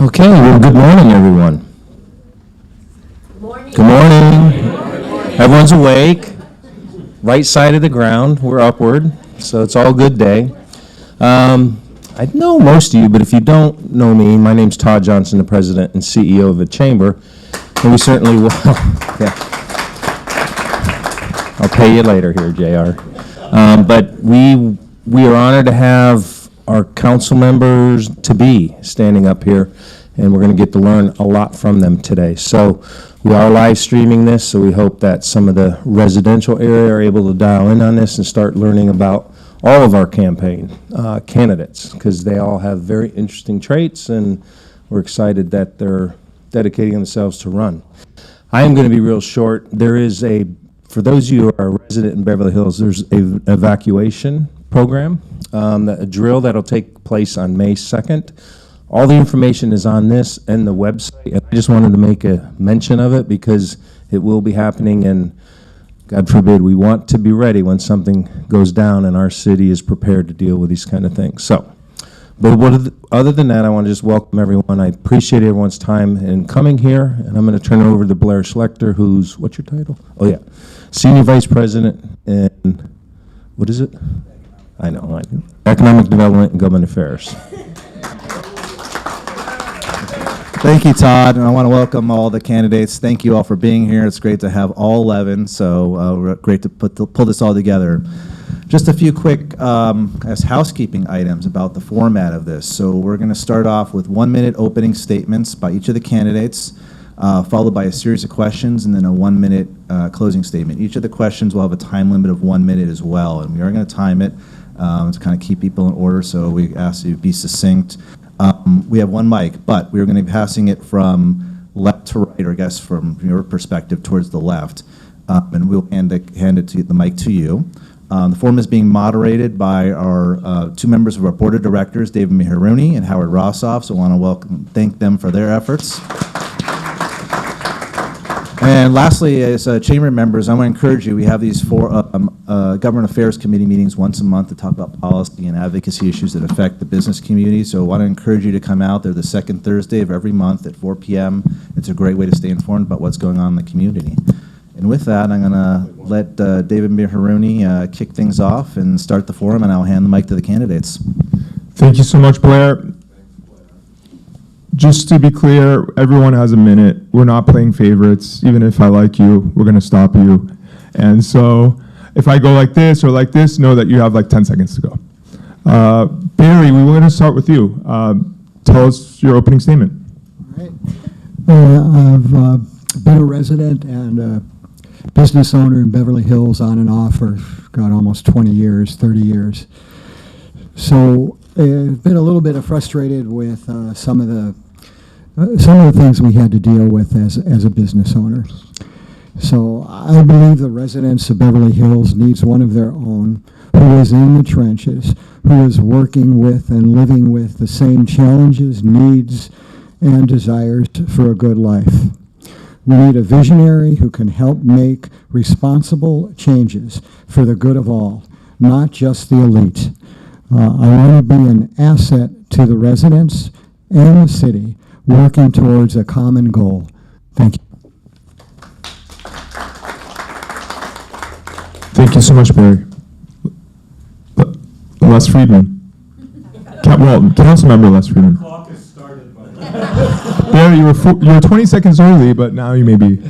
Okay, well, good morning, everyone. Good morning. Good morning. Everyone's awake. Right side of the ground, we're upward, so it's all good day. I know most of you, but if you don't know me, my name's Todd Johnson, the president and CEO of the Chamber, and we certainly will. Yeah. I'll pay you later here, JR. But we are honored to have our council members to be standing up here, and we're going to get to learn a lot from them today. So we are live streaming this, so we hope that some of the residential area are able to dial in on this and start learning about all of our campaign candidates, because they all have very interesting traits, and we're excited that they're dedicating themselves to run. I am going to be real short. There is for those of you who are resident in Beverly Hills, there's an evacuation program, a drill that'll take place on May 2nd. All the information is on this and the website, and I just wanted to make a mention of it because it will be happening, and God forbid, we want to be ready when something goes down and our city is prepared to deal with these kind of things. So, but other than that, I want to just welcome everyone. I appreciate everyone's time in coming here, and I'm going to turn it over to Blair Schlechter, who's, what's your title? Oh yeah, Senior Vice President and, what is it? I know, Economic Development and Government Affairs. Thank you, Todd, and I want to welcome all the candidates. Thank you all for being here. It's great to have all 11, so great to pull this all together. Just a few quick housekeeping items about the format of this. So we're going to start off with 1-minute opening statements by each of the candidates, followed by a series of questions, and then a 1-minute closing statement. Each of the questions will have a time limit of 1 minute as well, and we are going to time it to kind of keep people in order, so we ask you to be succinct. We have one mic, but we're going to be passing it from left to right, or I guess from your perspective towards the left, and we'll hand the mic to you. The forum is being moderated by our two members of our board of directors, David Miharuni and Howard Rossoff, so I want to thank them for their efforts. And lastly, as chamber members, I want to encourage you, we have these four government affairs committee meetings once a month to talk about policy and advocacy issues that affect the business community. So I want to encourage you to come out. They're the second Thursday of every month at 4 p.m. It's a great way to stay informed about what's going on in the community. And with that, I'm going to let David Miharuni kick things off and start the forum, and I'll hand the mic to the candidates. Thank you so much, Blair. Just to be clear, everyone has a minute. We're not playing favorites. Even if I like you, we're going to stop you. And so if I go like this or like this, know that you have like 10 seconds to go. Barry, we were going to start with you. Tell us your opening statement. All right. I've been a resident and a business owner in Beverly Hills on and off for, God, almost 20 years, 30 years. So I've been a little bit frustrated with some of the things we had to deal with as a business owner. So I believe the residents of Beverly Hills needs one of their own who is in the trenches, who is working with and living with the same challenges, needs, and desires for a good life. We need a visionary who can help make responsible changes for the good of all, not just the elite. I want to be an asset to the residents and the city working towards a common goal. Thank you. Thank you so much, Barry. Les Friedman. Councilmember Les Friedman. The clock has started. Barry, you were 20 seconds early, but now you may be.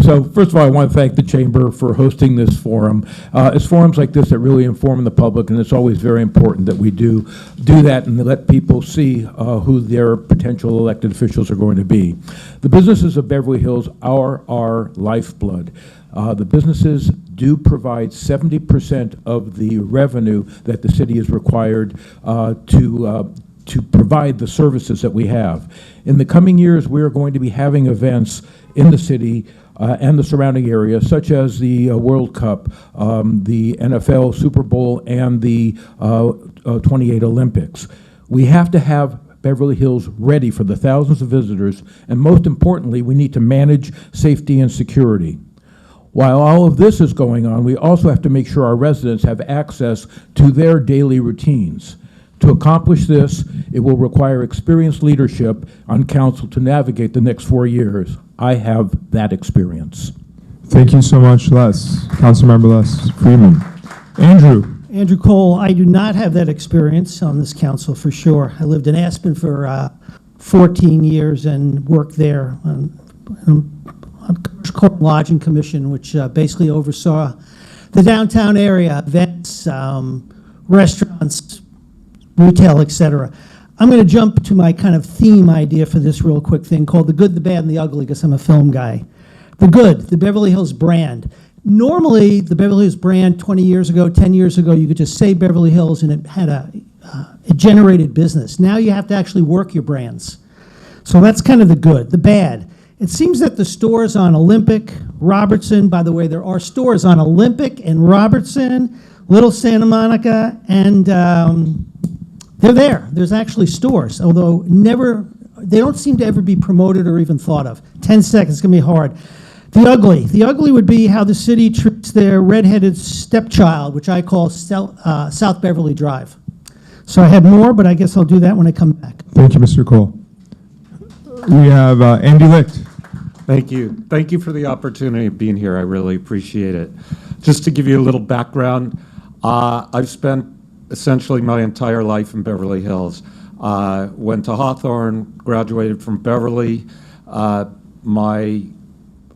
So first of all, I want to thank the Chamber for hosting this forum. It's forums like this that really inform the public, and it's always very important that we do that and let people see who their potential elected officials are going to be. The businesses of Beverly Hills are our lifeblood. The businesses do provide 70% of the revenue that the city is required to provide the services that we have. In the coming years, we are going to be having events in the city and the surrounding area, such as the World Cup, the NFL Super Bowl, and the 28 Olympics. We have to have Beverly Hills ready for the thousands of visitors, and most importantly, we need to manage safety and security. While all of this is going on, we also have to make sure our residents have access to their daily routines. To accomplish this, it will require experienced leadership on council to navigate the next 4 years. I have that experience. Thank you so much, Les. Councilmember Les Freeman. Andrew Cole, I do not have that experience on this council for sure. I lived in Aspen for 14 years and worked there on Corporate Lodging Commission, which basically oversaw the downtown area, events, restaurants, retail, etc. I'm going to jump to my kind of theme idea for this real quick thing called the good, the bad, and the ugly, because I'm a film guy. The good, the Beverly Hills brand. Normally, the Beverly Hills brand 20 years ago, 10 years ago, you could just say Beverly Hills and it had it generated business. Now you have to actually work your brands. So that's kind of the good. The bad. It seems that the stores on Olympic, Robertson, by the way, there are stores on Olympic and Robertson, Little Santa Monica, and they're there. There's actually stores, although they don't seem to ever be promoted or even thought of. 10 seconds, it's going to be hard. The ugly. The ugly would be how the city treats their redheaded stepchild, which I call South Beverly Drive. So I had more, but I guess I'll do that when I come back. Thank you, Mr. Cole. We have Andy Licht. Thank you. Thank you for the opportunity of being here. I really appreciate it. Just to give you a little background, I've spent essentially my entire life in Beverly Hills. Went to Hawthorne, graduated from Beverly. My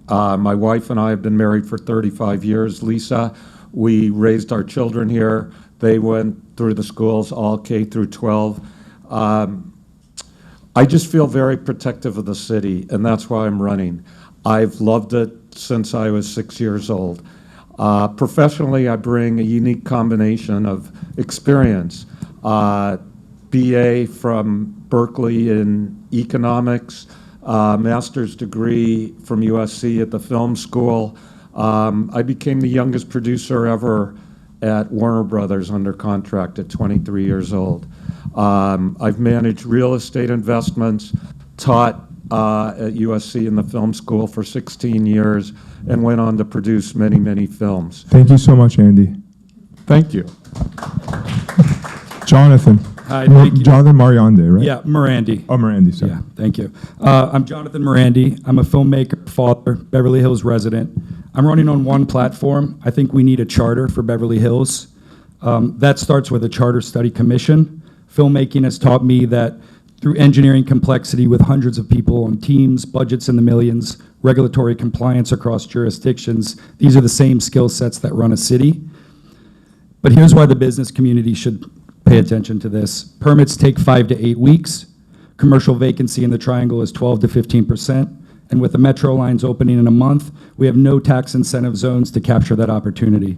wife and I have been married for 35 years, Lisa. We raised our children here. They went through the schools, all K through 12. I just feel very protective of the city, and that's why I'm running. I've loved it since I was 6 years old. Professionally, I bring a unique combination of experience. BA from Berkeley in economics, master's degree from USC at the film school. I became the youngest producer ever at Warner Brothers under contract at 23 years old. I've managed real estate investments, taught at USC in the film school for 16 years, and went on to produce many, many films. Thank you so much, Andy. Thank you. Jonathan. Hi, thank you. Jonathan Mariande, right? Yeah, Morandi. Oh, Morandi, sorry. Yeah, thank you. I'm Jonathan Morandi. I'm a filmmaker, father, Beverly Hills resident. I'm running on one platform. I think we need a charter for Beverly Hills. That starts with a charter study commission. Filmmaking has taught me that through engineering complexity with hundreds of people on teams, budgets in the millions, regulatory compliance across jurisdictions, these are the same skill sets that run a city. But here's why the business community should pay attention to this. Permits take 5 to 8 weeks. Commercial vacancy in the triangle is 12 to 15%. And with the metro lines opening in a month, we have no tax incentive zones to capture that opportunity.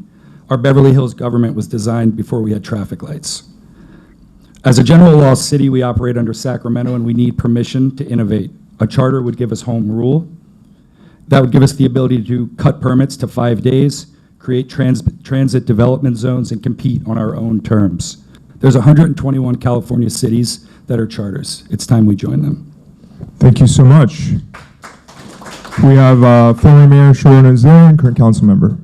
Our Beverly Hills government was designed before we had traffic lights. As a general law city, we operate under Sacramento and we need permission to innovate. A charter would give us home rule. That would give us the ability to cut permits to 5 days, create transit development zones, and compete on our own terms. There's 121 California cities that are charters. It's time we join them. Thank you so much. We have former Mayor Sharona Nazarian, current council member.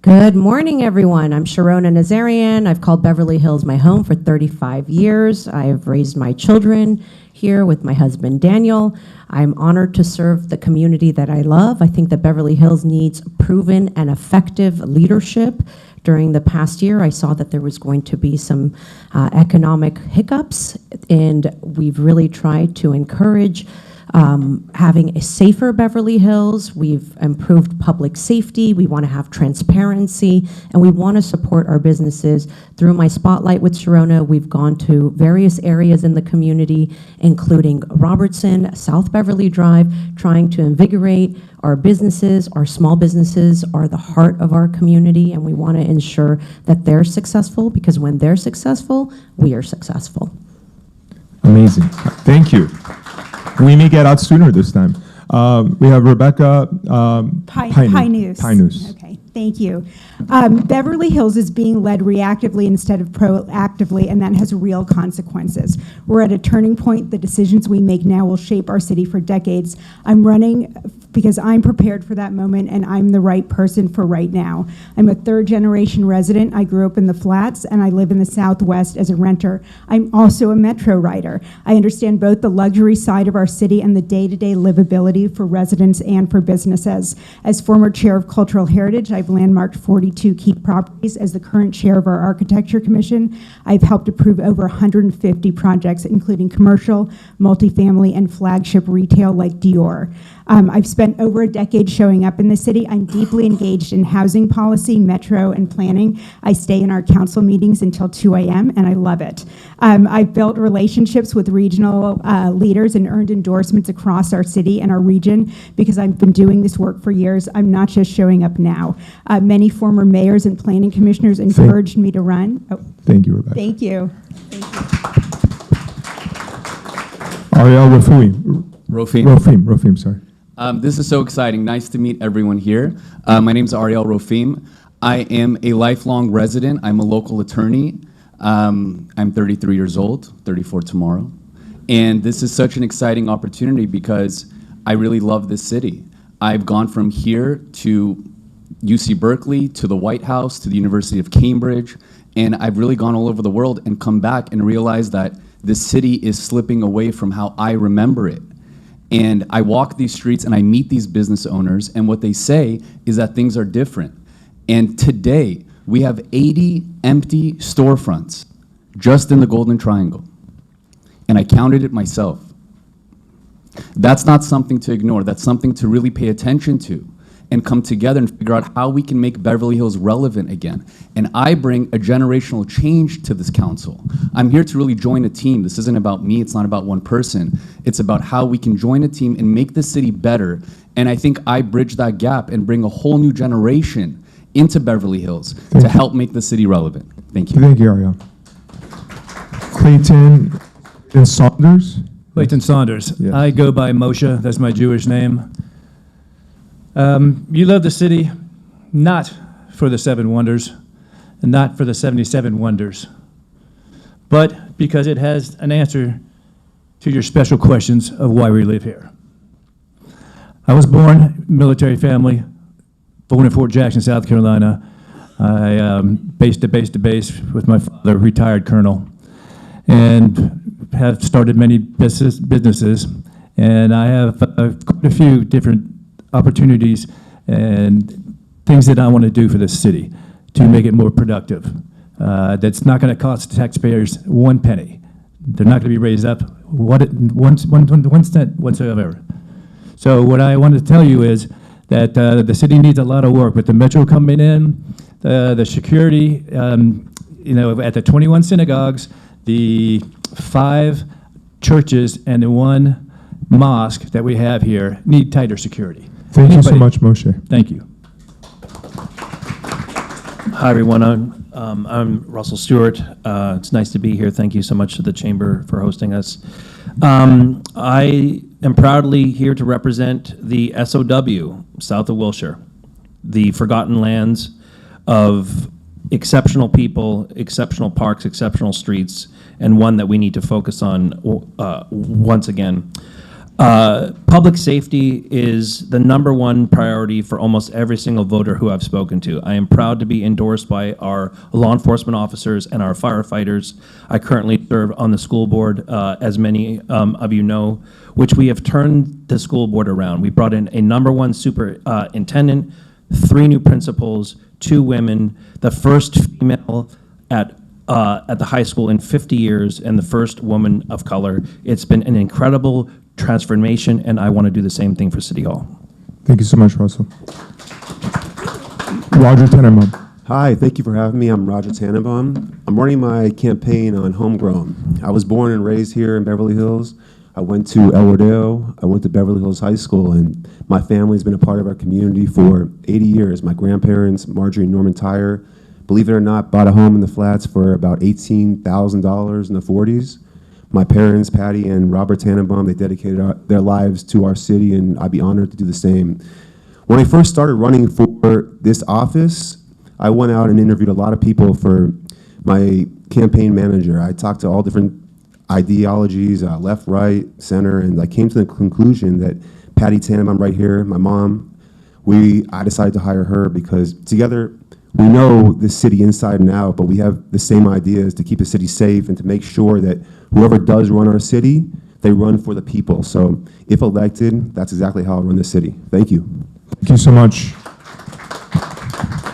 Good morning, everyone. I'm Sharona Nazarian. I've called Beverly Hills my home for 35 years. I've raised my children here with my husband, Daniel. I'm honored to serve the community that I love. I think that Beverly Hills needs proven and effective leadership. During the past year, I saw that there was going to be some economic hiccups, and we've really tried to encourage having a safer Beverly Hills. We've improved public safety. We want to have transparency, and we want to support our businesses. Through my spotlight with Sharona, we've gone to various areas in the community, including Robertson, South Beverly Drive, trying to invigorate our businesses. Our small businesses are the heart of our community, and we want to ensure that they're successful, because when they're successful, we are successful. Amazing. Thank you. We may get out sooner this time. We have Rebecca Pine-News. Okay, thank you. Beverly Hills is being led reactively instead of proactively, and that has real consequences. We're at a turning point. The decisions we make now will shape our city for decades. I'm running because I'm prepared for that moment and I'm the right person for right now. I'm a third-generation resident. I grew up in the Flats and I live in the Southwest as a renter. I'm also a Metro rider. I understand both the luxury side of our city and the day-to-day livability for residents and for businesses. As former chair of Cultural Heritage, I've landmarked 42 key properties. As the current chair of our Architecture Commission, I've helped approve over 150 projects, including commercial, multifamily, and flagship retail like Dior. I've spent over a decade showing up in the city. I'm deeply engaged in housing policy, metro, and planning. I stay in our council meetings until 2 a.m., and I love it. I've built relationships with regional leaders and earned endorsements across our city and our region because I've been doing this work for years. I'm not just showing up now. Many former mayors and planning commissioners encouraged me to run. Oh, Thank you, Rebecca. thank you. Thank you. Ariel Rofim, sorry. This is so exciting. Nice to meet everyone here. My name is Ariel Rofim. I am a lifelong resident. I'm a local attorney. I'm 33 years old, 34 tomorrow. And this is such an exciting opportunity because I really love this city. I've gone from here to UC Berkeley, to the White House, to the University of Cambridge, and I've really gone all over the world and come back and realized that this city is slipping away from how I remember it. And I walk these streets and I meet these business owners, and what they say is that things are different. And today, we have 80 empty storefronts just in the Golden Triangle. And I counted it myself. That's not something to ignore. That's something to really pay attention to and come together and figure out how we can make Beverly Hills relevant again. And I bring a generational change to this council. I'm here to really join a team. This isn't about me. It's not about one person. It's about how we can join a team and make the city better. And I think I bridge that gap and bring a whole new generation into Beverly Hills to help make the city relevant. Thank you. Thank you, Ariel. Clayton and Saunders? Clayton Saunders. Yes. I go by Moshe. That's my Jewish name. You love the city not for the 7 wonders and not for the 77 wonders, but because it has an answer to your special questions of why we live here. I was born military family, born in Fort Jackson, South Carolina. I base to base with my father, retired colonel, and have started many businesses. And I have quite a few different opportunities and things that I want to do for this city to make it more productive. That's not going to cost taxpayers 1 penny. They're not going to be raised up one cent whatsoever. So what I want to tell you is that the city needs a lot of work with the metro coming in, the security, at the 21 synagogues, the 5 churches, and the 1 mosque that we have here need tighter security. Thank you so much, Moshe. Thank you. Hi, everyone. I'm Russell Stewart. It's nice to be here. Thank you so much to the Chamber for hosting us. I am proudly here to represent the SOW, south of Wilshire, the forgotten lands of exceptional people, exceptional parks, exceptional streets, and one that we need to focus on once again. Public safety is the #1 priority for almost every single voter who I've spoken to. I am proud to be endorsed by our law enforcement officers and our firefighters. I currently serve on the school board, as many of you know, which we have turned the school board around. We brought in a #1 superintendent, 3 new principals, 2 women, the first female at the high school in 50 years, and the first woman of color. It's been an incredible transformation, and I want to do the same thing for City Hall. Thank you so much, Russell. Roger Tenenbaum. Hi, thank you for having me. I'm Roger Tannenbaum. I'm running my campaign on homegrown. I was born and raised here in Beverly Hills. I went to El Rodeo. I went to Beverly Hills High School, and my family's been a part of our community for 80 years. My grandparents, Marjorie and Norman Tyre, believe it or not, bought a home in the Flats for about $18,000 in the 40s. My parents, Patty and Robert Tannenbaum, they dedicated their lives to our city, and I'd be honored to do the same. When I first started running for this office, I went out and interviewed a lot of people for my campaign manager. I talked to all different ideologies, left, right, center, and I came to the conclusion that Patty Tannenbaum right here, my mom, I decided to hire her because together we know the city inside and out, but we have the same ideas to keep the city safe and to make sure that whoever does run our city, they run for the people. So if elected, that's exactly how I'll run the city. Thank you. Thank you so much.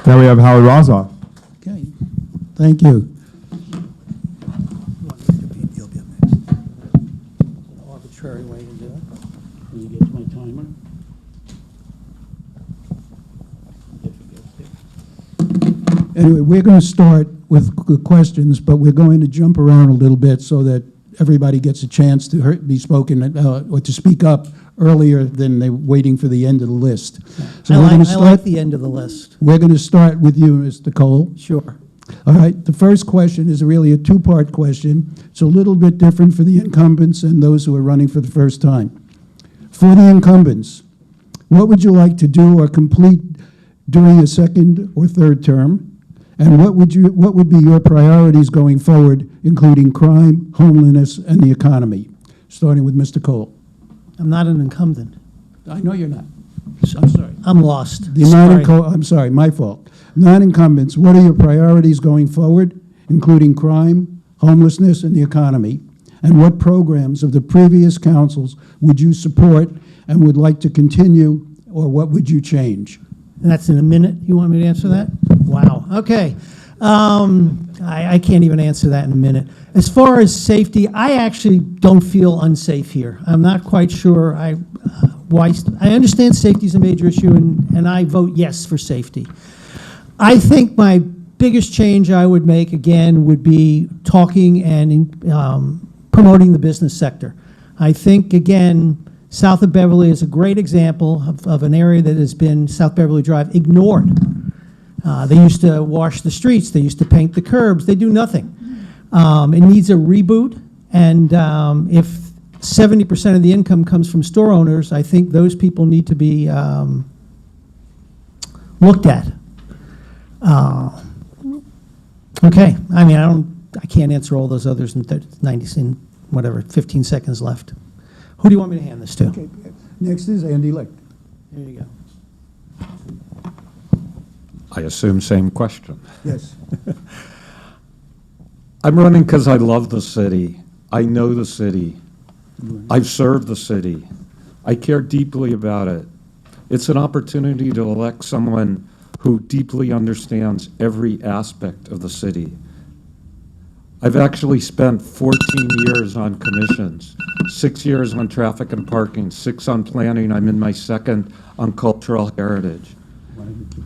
Now we have Howard Rozoff. Okay, thank you. Arbitrary way to do it. Can you get to my timer? Anyway, we're going to start with the questions, but we're going to jump around a little bit so that everybody gets a chance to be spoken or to speak up earlier than they waiting for the end of the list. So I we're going to like start. the end of the list. We're going to start with you, Mr. Cole. Sure. All right, the first question is really a two-part question. It's a little bit different for the incumbents and those who are running for the first time. For the incumbents, what would you like to do or complete during a second or third term? And what would be your priorities going forward, including crime, homelessness, and the economy? Starting with Mr. Cole. I'm not an incumbent. I know you're not. I'm sorry. I'm lost. The Sorry. I'm sorry, my fault. Non-incumbents, what are your priorities going forward, including crime, homelessness, and the economy? And what programs of the previous councils would you support and would like to continue, or what would you change? And that's in a minute? You want me to answer that? Wow. Okay. I can't even answer that in a minute. As far as safety, I actually don't feel unsafe here. I'm not quite sure why. I understand safety is a major issue, and I vote yes for safety. I think my biggest change I would make, again, would be talking and promoting the business sector. I think, again, south of Beverly is a great example of an area that has been, South Beverly Drive, ignored. They used to wash the streets. They used to paint the curbs. They do nothing. It needs a reboot, and if 70% of the income comes from store owners, I think those people need to be looked at. Okay, I mean, I can't answer all those others in 15 seconds left. Who do you want me to hand this to? Okay. Next is Andy Licht. There you go. I assume same question. Yes. I'm running because I love the city. I know the city. I've served the city. I care deeply about it. It's an opportunity to elect someone who deeply understands every aspect of the city. I've actually spent 14 years on commissions, 6 years on traffic and parking, 6 on planning. I'm in my second on cultural heritage.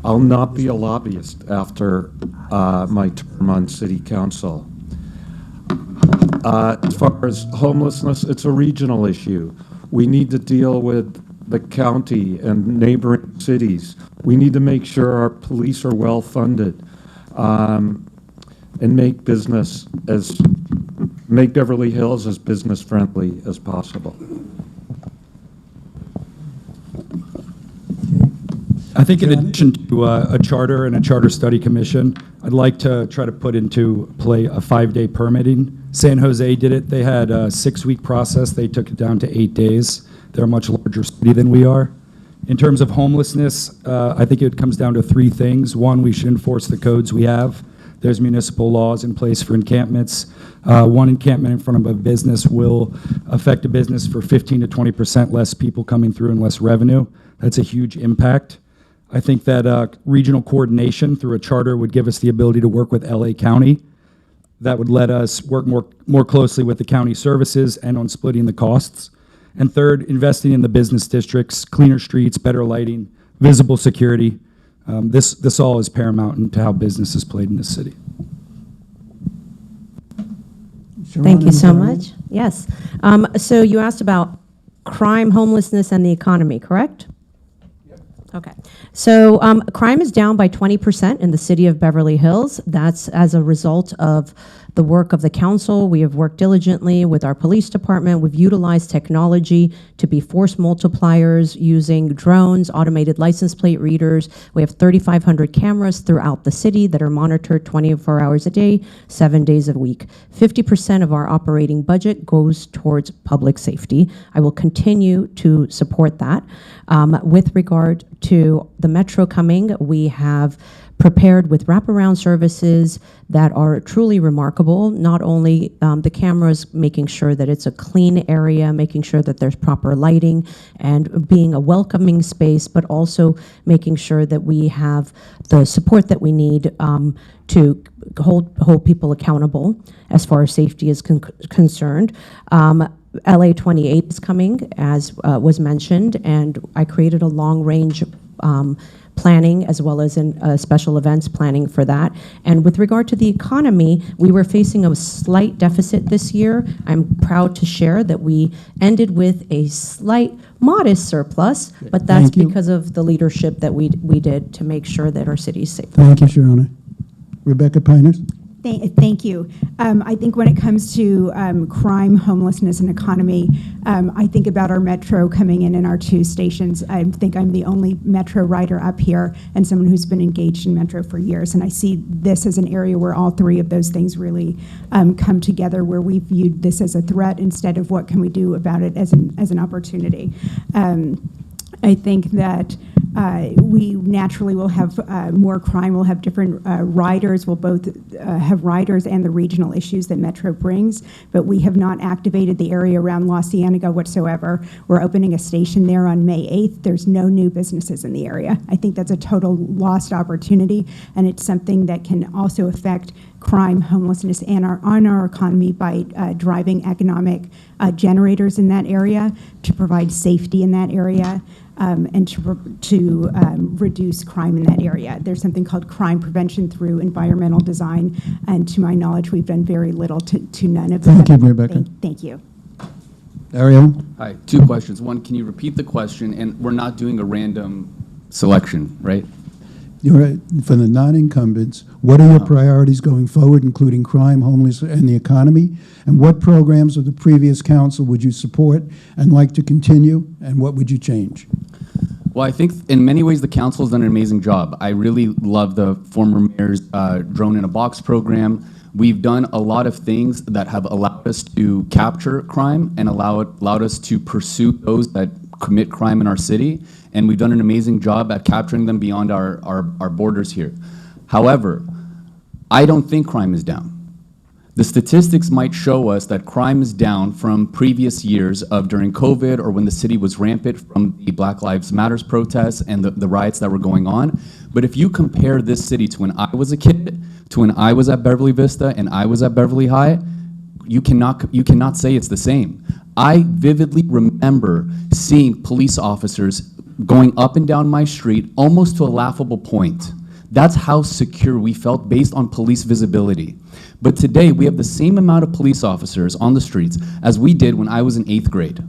I'll not be a lobbyist after my term on city council. As far as homelessness, it's a regional issue. We need to deal with the county and neighboring cities. We need to make sure our police are well funded and make Beverly Hills as business friendly as possible. I think in addition to a charter and a charter study commission, I'd like to try to put into play a 5-day permitting. San Jose did it. They had a 6-week process. They took it down to 8 days. They're a much larger city than we are. In terms of homelessness, I think it comes down to 3 things. One, we should enforce the codes we have. There's municipal laws in place for encampments. One encampment in front of a business will affect a business for 15 to 20% less people coming through and less revenue. That's a huge impact. I think that regional coordination through a charter would give us the ability to work with LA County. That would let us work more closely with the county services and on splitting the costs. And third, investing in the business districts, cleaner streets, better lighting, visible security. This all is paramount into how business is played in this city. Thank you so much. Yes. So you asked about crime, homelessness, and the economy, correct? Okay. So crime is down by 20% in the city of Beverly Hills. That's as a result of the work of the council. We have worked diligently with our police department. We've utilized technology to be force multipliers using drones, automated license plate readers. We have 3,500 cameras throughout the city that are monitored 24 hours a day, 7 days a week. 50% of our operating budget goes towards public safety. I will continue to support that. With regard to the metro coming, we have prepared with wraparound services that are truly remarkable. Not only the cameras, making sure that it's a clean area, making sure that there's proper lighting and being a welcoming space, but also making sure that we have the support that we need to hold people accountable as far as safety is concerned. LA 28 is coming, as was mentioned, and I created a long-range planning as well as in special events planning for that. And with regard to the economy, we were facing a slight deficit this year. I'm proud to share that we ended with a slight modest surplus, but that's Thank you. because of the leadership that we did to make sure that our city is safe. Thank you, Sharona. Rebecca Piners? Thank you. I think when it comes to crime, homelessness, and economy, I think about our metro coming in our 2 stations. I think I'm the only metro rider up here and someone who's been engaged in metro for years. And I see this as an area where all 3 of those things really come together, where we viewed this as a threat instead of what can we do about it as an opportunity. I think that we naturally will have more crime. We'll have different riders. We'll both have riders and the regional issues that Metro brings, but we have not activated the area around La Cienega whatsoever. We're opening a station there on May 8th. There's no new businesses in the area. I think that's a total lost opportunity, and it's something that can also affect crime, homelessness, and our economy by driving economic generators in that area, to provide safety in that area, and to reduce crime in that area. There's something called crime prevention through environmental design, and to my knowledge, we've done very little to none of that. Thank you, Rebecca. Thank you. Ariel? Hi, 2 questions. One, can you repeat the question? And we're not doing a random selection, right? You're right. For the non-incumbents, what are your priorities going forward, including crime, homelessness, and the economy? And what programs of the previous council would you support and like to continue, and what would you change? Well, I think in many ways the council has done an amazing job. I really love the former mayor's drone in a box program. We've done a lot of things that have allowed us to capture crime and allowed us to pursue those that commit crime in our city, and we've done an amazing job at capturing them beyond our borders here. However, I don't think crime is down. The statistics might show us that crime is down from previous years of during COVID, or when the city was rampant from the Black Lives Matters protests and the riots that were going on. But if you compare this city to when I was a kid, to when I was at Beverly Vista and I was at Beverly High, you cannot say it's the same. I vividly remember seeing police officers going up and down my street almost to a laughable point. That's how secure we felt based on police visibility. But today we have the same amount of police officers on the streets as we did when I was in 8th grade.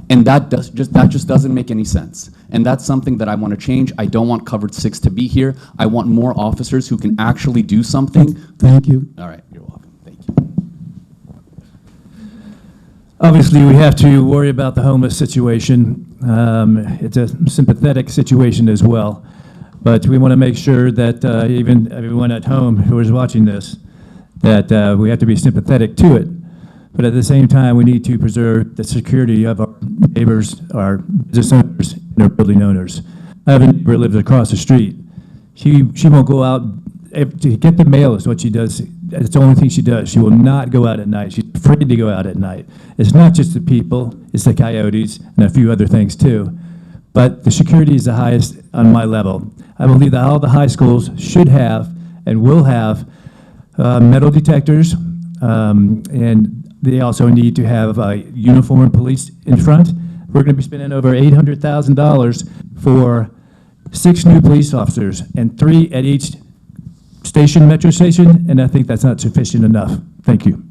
And that just doesn't make any sense. And that's something that I want to change. I don't want Covered 6 to be here. I want more officers who can actually do something. Thank you. All right, you're welcome. Thank you. Obviously, we have to worry about the homeless situation. It's a sympathetic situation as well. But we want to make sure that even everyone at home who is watching this, that we have to be sympathetic to it. But at the same time, we need to preserve the security of our neighbors, our business owners, and our building owners. I have a neighbor who lives across the street. She won't go out to get the mail is what she does. It's the only thing she does. She will not go out at night. She's afraid to go out at night. It's not just the people, it's the coyotes and a few other things too. But the security is the highest on my level. I believe that all the high schools should have and will have metal detectors, and they also need to have uniformed police in front. We're going to be spending over $800,000 for 6 new police officers and 3 at each station, metro station, and I think that's not sufficient enough. Thank you.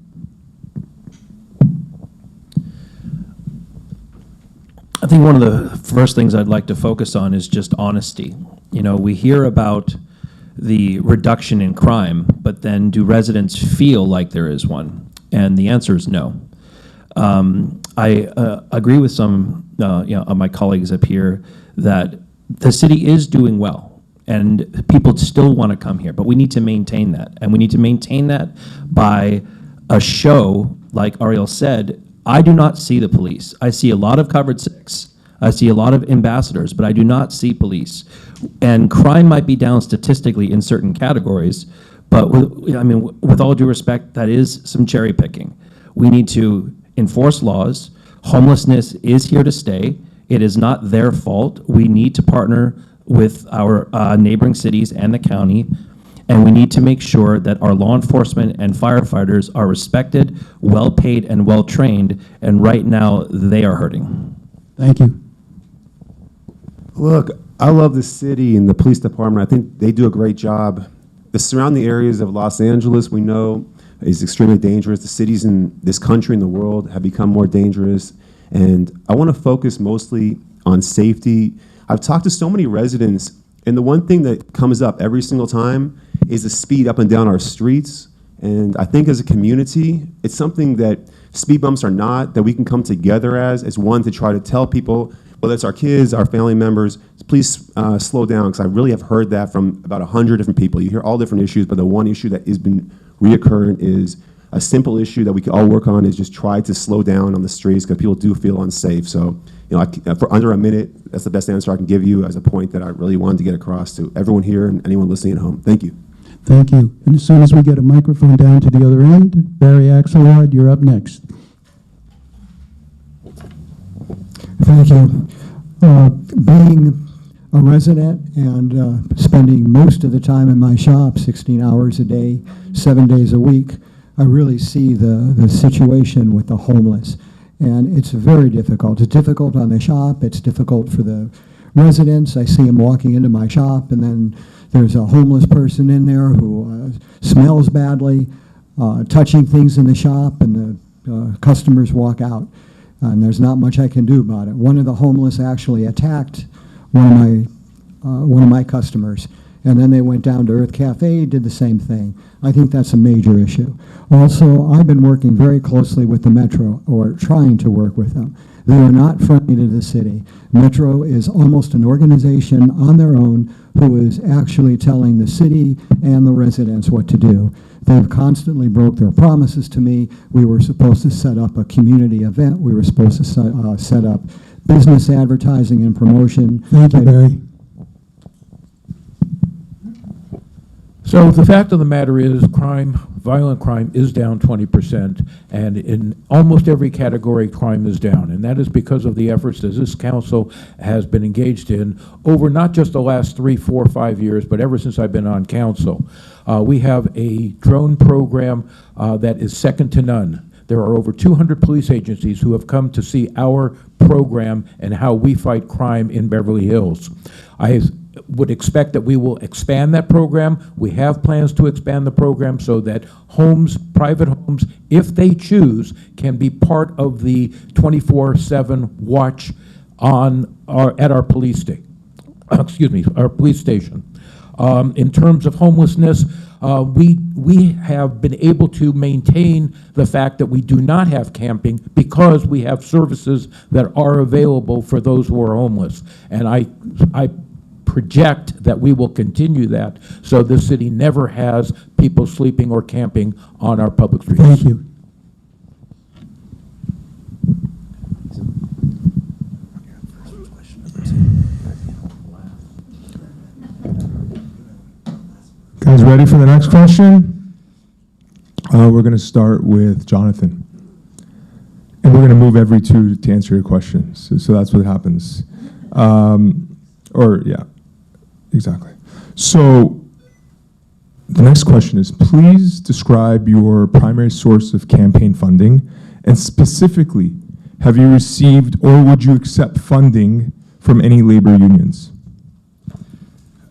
I think one of the first things I'd like to focus on is just honesty. You know, we hear about the reduction in crime, but then do residents feel like there is one? And the answer is no. I agree with some of my colleagues up here that the city is doing well, and people still want to come here, but we need to maintain that. And we need to maintain that by a show, like Ariel said. I do not see the police. I see a lot of covered six. I see a lot of ambassadors, but I do not see police. And crime might be down statistically in certain categories, but with all due respect, that is some cherry picking. We need to enforce laws. Homelessness is here to stay. It is not their fault. We need to partner with our neighboring cities and the county, and we need to make sure that our law enforcement and firefighters are respected, well-paid, and well-trained, and right now, they are hurting. Thank you. Look, I love the city and the police department. I think they do a great job. The surrounding areas of Los Angeles, we know, is extremely dangerous. The cities in this country and the world have become more dangerous. And I want to focus mostly on safety. I've talked to so many residents, and the one thing that comes up every single time is the speed up and down our streets. And I think as a community, it's something that speed bumps are not, that we can come together as one to try to tell people, whether it's our kids, our family members, please slow down, because I really have heard that from about 100 different people. You hear all different issues, but the one issue that has been reoccurring is a simple issue that we can all work on, is just try to slow down on the streets, because people do feel unsafe. So, for under a minute, that's the best answer I can give you as a point that I really wanted to get across to everyone here and anyone listening at home. Thank you. Thank you. And as soon as we get a microphone down to the other end, Barry Axelrod, you're up next. Thank you. Being a resident and spending most of the time in my shop, 16 hours a day, 7 days a week, I really see the situation with the homeless. And it's very difficult. It's difficult on the shop. It's difficult for the residents. I see them walking into my shop, and then there's a homeless person in there who smells badly, touching things in the shop, and the customers walk out. And there's not much I can do about it. One of the homeless actually attacked one of my customers, and then they went down to Earth Cafe, did the same thing. I think that's a major issue. Also, I've been working very closely with the Metro, or trying to work with them. They are not friendly to the city. Metro is almost an organization on their own who is actually telling the city and the residents what to do. They've constantly broke their promises to me. We were supposed to set up a community event. We were supposed to set up business advertising and promotion. Thank you, Barry. So the fact of the matter is, violent crime is down 20%, and in almost every category, crime is down. And that is because of the efforts that this council has been engaged in over not just the last 3, 4, 5 years, but ever since I've been on council. We have a drone program that is second to none. There are over 200 police agencies who have come to see our program and how we fight crime in Beverly Hills. I would expect that we will expand that program. We have plans to expand the program so that homes, private homes, if they choose, can be part of the 24/7 watch at our police station. Our police station. In terms of homelessness, we have been able to maintain the fact that we do not have camping because we have services that are available for those who are homeless. And I project that we will continue that, so the city never has people sleeping or camping on our public streets. Thank you. Guys, ready for the next question? We're going to start with Jonathan. And we're going to move every two to answer your questions. So that's what happens. Yeah, exactly. So the next question is, please describe your primary source of campaign funding, and specifically, have you received or would you accept funding from any labor unions?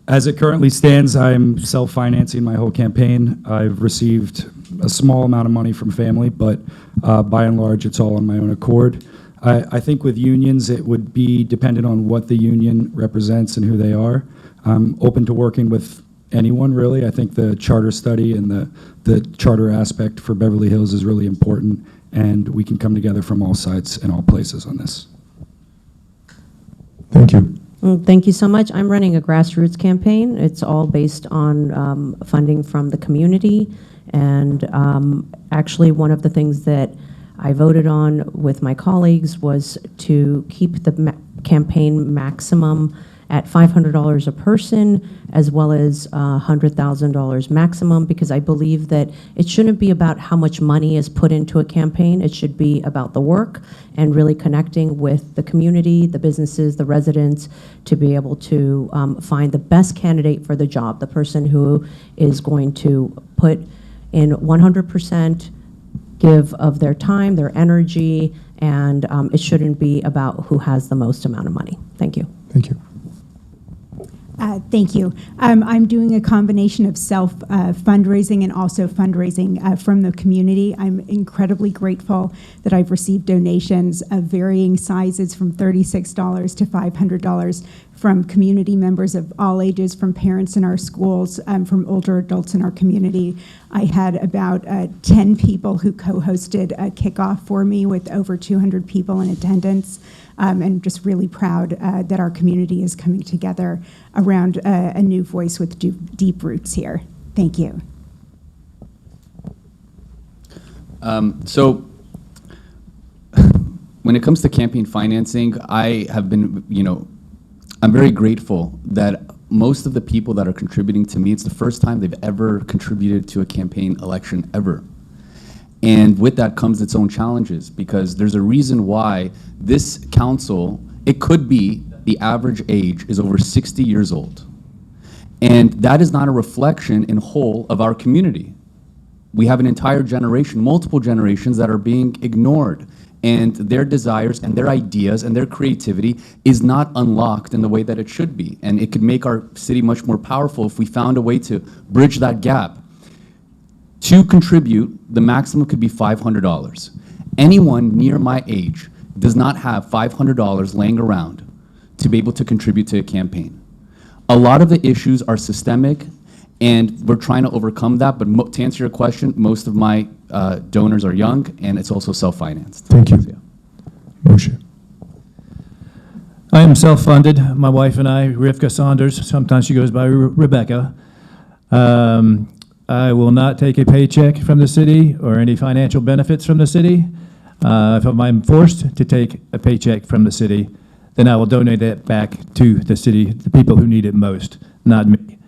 As it currently stands, I'm self-financing my whole campaign. I've received a small amount of money from family, but by and large, it's all on my own accord. I think with unions, it would be dependent on what the union represents and who they are. I'm open to working with anyone, really. I think the charter study and the charter aspect for Beverly Hills is really important, and we can come together from all sides and all places on this. Thank you. Thank you so much. I'm running a grassroots campaign. It's all based on funding from the community. And actually, one of the things that I voted on with my colleagues was to keep the campaign maximum at $500 a person, as well as $100,000 maximum, because I believe that it shouldn't be about how much money is put into a campaign. It should be about the work and really connecting with the community, the businesses, the residents, to be able to find the best candidate for the job, the person who is going to put in 100%, give of their time, their energy, and it shouldn't be about who has the most amount of money. Thank you. Thank you. Thank you. I'm doing a combination of self-fundraising and also fundraising from the community. I'm incredibly grateful that I've received donations of varying sizes from $36 to $500 from community members of all ages, from parents in our schools, from older adults in our community. I had about 10 people who co-hosted a kickoff for me with over 200 people in attendance. And just really proud that our community is coming together around a new voice with deep roots here. Thank you. So when it comes to campaign financing, I have been, I'm very grateful that most of the people that are contributing to me, it's the first time they've ever contributed to a campaign election ever. And with that comes its own challenges, because there's a reason why this council, it could be the average age is over 60 years old. And that is not a reflection in whole of our community. We have an entire generation, multiple generations that are being ignored, and their desires and their ideas and their creativity is not unlocked in the way that it should be. And it could make our city much more powerful if we found a way to bridge that gap. To contribute, the maximum could be $500. Anyone near my age does not have $500 laying around to be able to contribute to a campaign. A lot of the issues are systemic, and we're trying to overcome that, but to answer your question, most of my donors are young, and it's also self-financed. Thank you. So, yeah. Moshe. I am self-funded. My wife and I, Rivka Saunders, sometimes she goes by Rebecca. I will not take a paycheck from the city or any financial benefits from the city. If I'm forced to take a paycheck from the city, then I will donate that back to the city, the people who need it most, not me.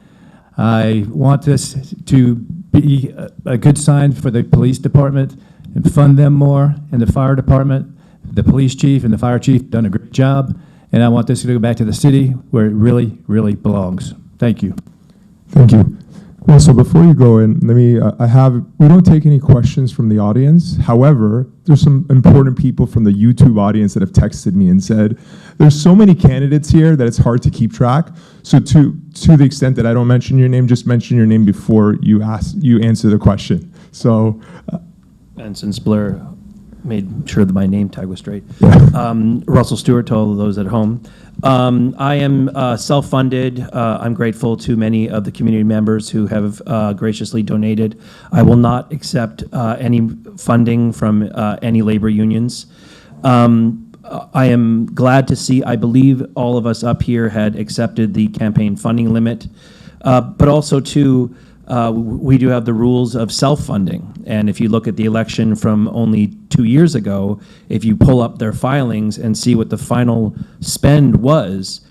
I want this to be a good sign for the police department and fund them more, and the fire department. The police chief and the fire chief have done a great job, and I want this to go back to the city where it really, really belongs. Thank you. Thank you. Well, so before you go in, we don't take any questions from the audience. However, there's some important people from the YouTube audience that have texted me and said, there's so many candidates here that it's hard to keep track. So to the extent that I don't mention your name, just mention your name before you answer the question. So. And since Blair made sure that my name tag was straight. Yeah. Russell Stewart, to all of those at home. I am self-funded. I'm grateful to many of the community members who have graciously donated. I will not accept any funding from any labor unions. I am glad to see, I believe all of us up here had accepted the campaign funding limit, but also too, we do have the rules of self-funding. And if you look at the election from only 2 years ago, if you pull up their filings and see what the final spend was,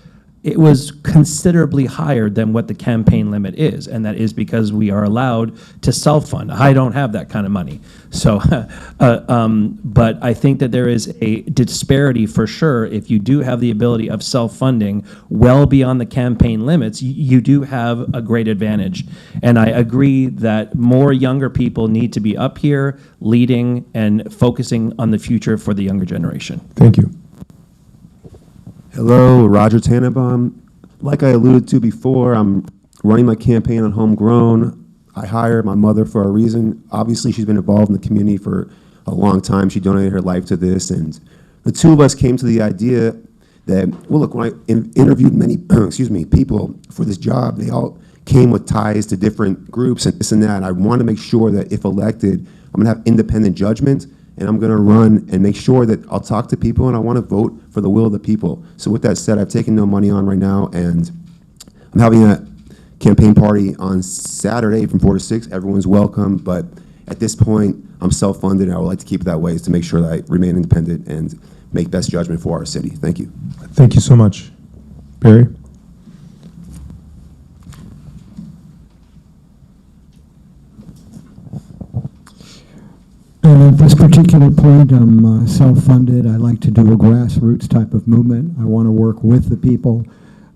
it was considerably higher than what the campaign limit is. And that is because we are allowed to self-fund. I don't have that kind of money. So, but I think that there is a disparity for sure. If you do have the ability of self-funding well beyond the campaign limits, you do have a great advantage. And I agree that more younger people need to be up here leading and focusing on the future for the younger generation. Thank you. Hello, Roger Tannenbaum. Like I alluded to before, I'm running my campaign on homegrown. I hired my mother for a reason. Obviously, she's been involved in the community for a long time. She donated her life to this, and the two of us came to the idea that, well, look, when I interviewed many, people for this job, they all came with ties to different groups and this and that. And I want to make sure that if elected, I'm going to have independent judgment, and I'm going to run and make sure that I'll talk to people, and I want to vote for the will of the people. So with that said, I've taken no money on right now, and I'm having a campaign party on Saturday from 4 to 6. Everyone's welcome, but at this point, I'm self-funded, and I would like to keep it that way to make sure that I remain independent and make best judgment for our city. Thank you. Thank you so much. Barry? At this particular point, I'm self-funded. I like to do a grassroots type of movement. I want to work with the people.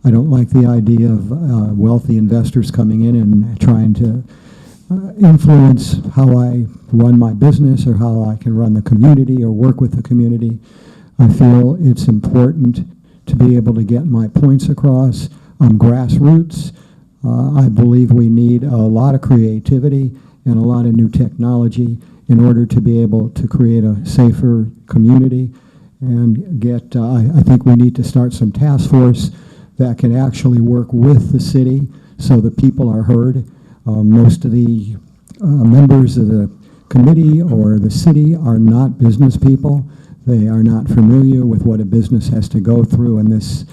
I don't like the idea of wealthy investors coming in and trying to influence how I run my business or how I can run the community or work with the community. I feel it's important to be able to get my points across. I'm grassroots. I believe we need a lot of creativity and a lot of new technology in order to be able to create a safer community and get, I think we need to start some task force that can actually work with the city so the people are heard. Most of the members of the committee or the city are not business people. They are not familiar with what a business has to go through in this,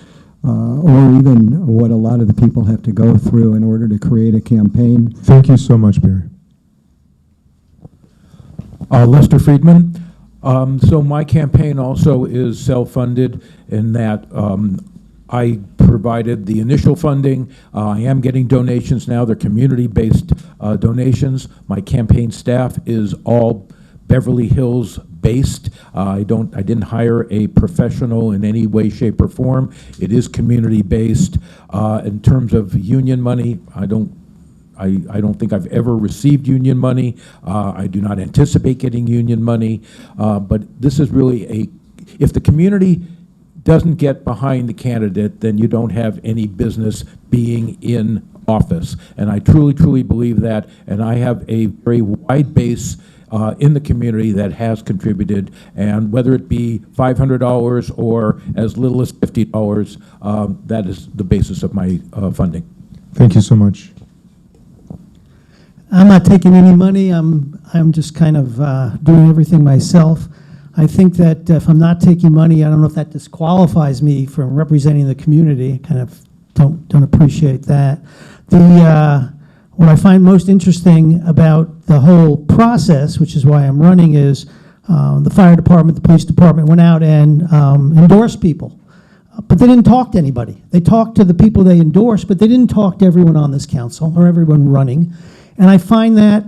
or even what a lot of the people have to go through in order to create a campaign. Thank you so much, Barry. Lester Friedman. So my campaign also is self-funded in that I provided the initial funding. I am getting donations now. They're community-based donations. My campaign staff is all Beverly Hills based. I didn't hire a professional in any way, shape, or form. It is community based. In terms of union money, I don't think I've ever received union money. I do not anticipate getting union money. But this is really if the community doesn't get behind the candidate, then you don't have any business being in office. And I truly, truly believe that. And I have a very wide base in the community that has contributed, and whether it be $500 or as little as $50, that is the basis of my funding. Thank you so much. I'm not taking any money. I'm just kind of doing everything myself. I think that if I'm not taking money, I don't know if that disqualifies me from representing the community. I kind of don't appreciate that. What I find most interesting about the whole process, which is why I'm running, is the fire department, the police department went out and endorsed people. But they didn't talk to anybody. They talked to the people they endorsed, but they didn't talk to everyone on this council or everyone running. And I find that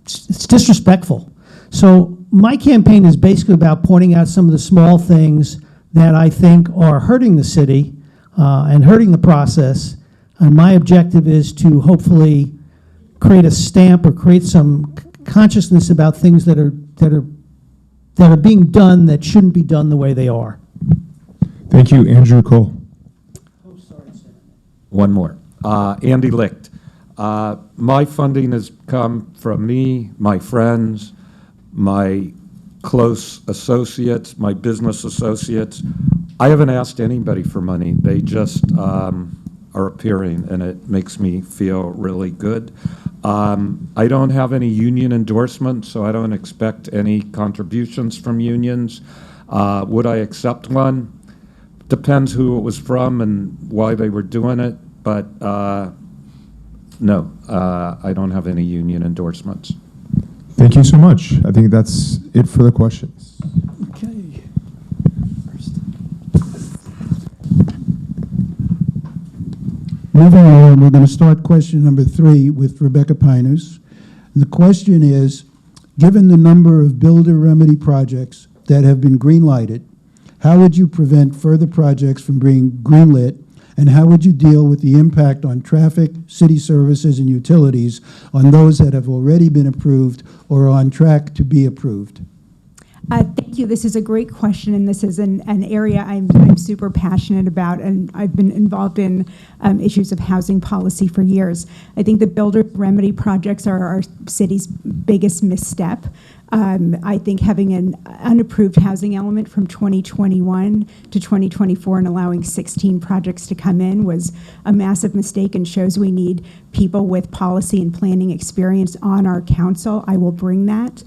it's disrespectful. So my campaign is basically about pointing out some of the small things that I think are hurting the city and hurting the process. And my objective is to hopefully create a stamp or create some consciousness about things that are being done that shouldn't be done the way they are. Thank you, Andrew Cole. One more. Andy Licht. My funding has come from me, my friends, my close associates, my business associates. I haven't asked anybody for money. They just are appearing, and it makes me feel really good. I don't have any union endorsements, so I don't expect any contributions from unions. Would I accept one? Depends who it was from and why they were doing it, but no, I don't have any union endorsements. Thank you so much. I think that's it for the questions. Okay. Moving on, we're going to start question number 3 with Rebecca Pinus. The question is, given the number of builder remedy projects that have been green-lighted, how would you prevent further projects from being greenlit, and how would you deal with the impact on traffic, city services, and utilities on those that have already been approved or are on track to be approved? Thank you. This is a great question, and this is an area I'm super passionate about, and I've been involved in issues of housing policy for years. I think the builder remedy projects are our city's biggest misstep. I think having an unapproved housing element from 2021 to 2024 and allowing 16 projects to come in was a massive mistake and shows we need people with policy and planning experience on our council. I will bring that.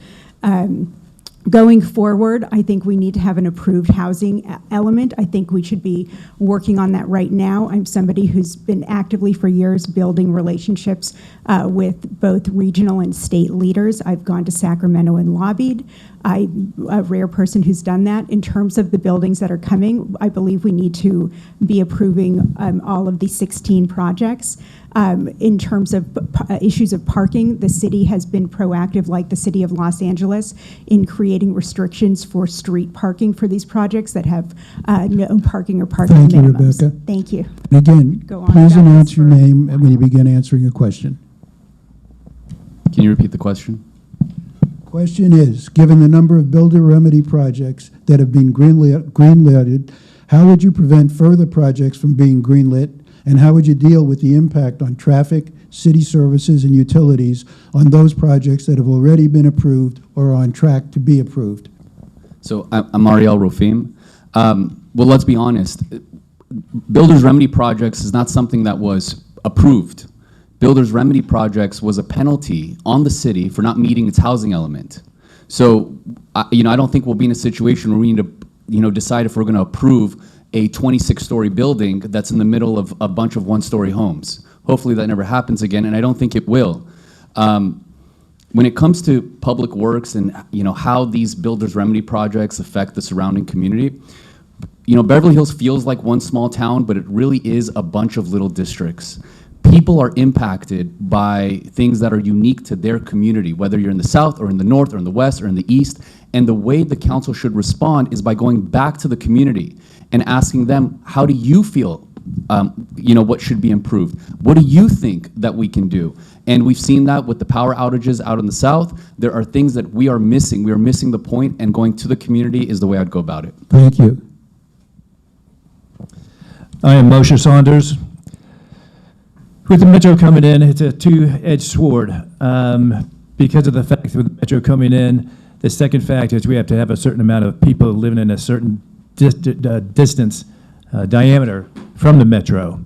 Going forward, I think we need to have an approved housing element. I think we should be working on that right now. I'm somebody who's been actively for years building relationships with both regional and state leaders. I've gone to Sacramento and lobbied. I'm a rare person who's done that. In terms of the buildings that are coming, I believe we need to be approving all of the 16 projects. In terms of issues of parking, the city has been proactive, like the city of Los Angeles, in creating restrictions for street parking for these projects that have no parking or parking Thank you, minimums. Rebecca. Thank you. And again, Go on please about announce this your for- name when you begin answering a question. Can you repeat the question? Question is, given the number of builder remedy projects that have been greenlit, how would you prevent further projects from being greenlit? And how would you deal with the impact on traffic, city services, and utilities on those projects that have already been approved or are on track to be approved? So I'm Ariel Rofim. Well, let's be honest. Builders Remedy Projects is not something that was approved. Builders Remedy Projects was a penalty on the city for not meeting its housing element. So, I don't think we'll be in a situation where we need to, decide if we're going to approve a 26-story building that's in the middle of a bunch of one-story homes. Hopefully that never happens again, and I don't think it will. When it comes to public works and how these builders remedy projects affect the surrounding community, Beverly Hills feels like one small town, but it really is a bunch of little districts. People are impacted by things that are unique to their community, whether you're in the south or in the north or in the west or in the east. And the way the council should respond is by going back to the community and asking them, how do you feel? What should be improved? What do you think that we can do? And we've seen that with the power outages out in the south. There are things that we are missing. We are missing the point, and going to the community is the way I'd go about it. Thank you. I am Moshe Saunders. With the metro coming in, it's a two-edged sword. Because of the fact that with the metro coming in, the second fact is we have to have a certain amount of people living in a certain distance, diameter from the metro.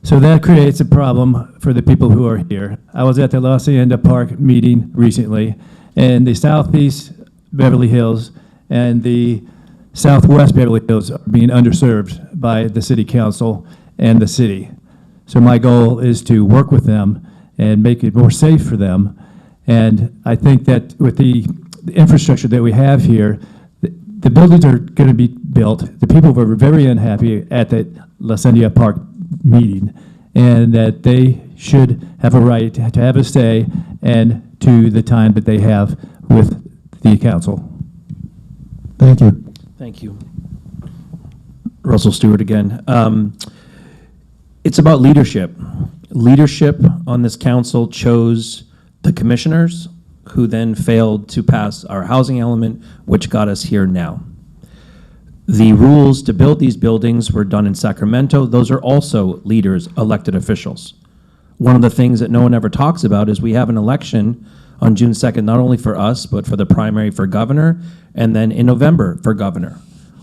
So that creates a problem for the people who are here. I was at the La Hacienda Park meeting recently, and the Southeast Beverly Hills and the Southwest Beverly Hills are being underserved by the city council and the city. So my goal is to work with them and make it more safe for them. And I think that with the infrastructure that we have here, the buildings are going to be built. The people were very unhappy at the La Hacienda Park meeting, and that they should have a right to have a say and to the time that they have with the council. Thank you. Thank you. Russell Stewart again. It's about leadership. Leadership on this council chose the commissioners, who then failed to pass our housing element, which got us here now. The rules to build these buildings were done in Sacramento. Those are also leaders, elected officials. One of the things that no one ever talks about is we have an election on June 2nd, not only for us, but for the primary for governor, and then in November for governor.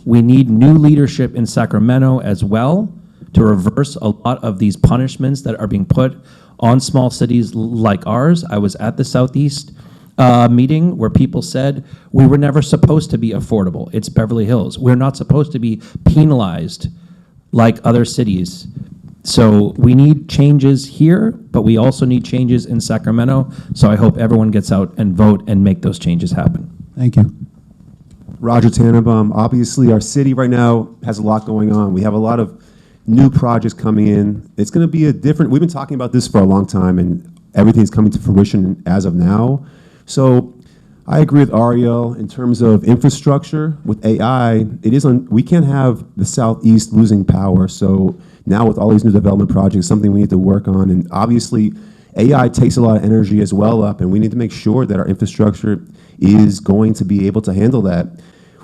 We need new leadership in Sacramento as well to reverse a lot of these punishments that are being put on small cities like ours. I was at the Southeast meeting where people said we were never supposed to be affordable. It's Beverly Hills. We're not supposed to be penalized like other cities. So we need changes here, but we also need changes in Sacramento. So I hope everyone gets out and vote and make those changes happen. Thank you. Roger Tannenbaum. Obviously, our city right now has a lot going on. We have a lot of new projects coming in. It's going to be a different, we've been talking about this for a long time, and everything's coming to fruition as of now. So I agree with Ariel in terms of infrastructure. With AI, we can't have the Southeast losing power. So now with all these new development projects, something we need to work on. And obviously, AI takes a lot of energy as well up, and we need to make sure that our infrastructure is going to be able to handle that.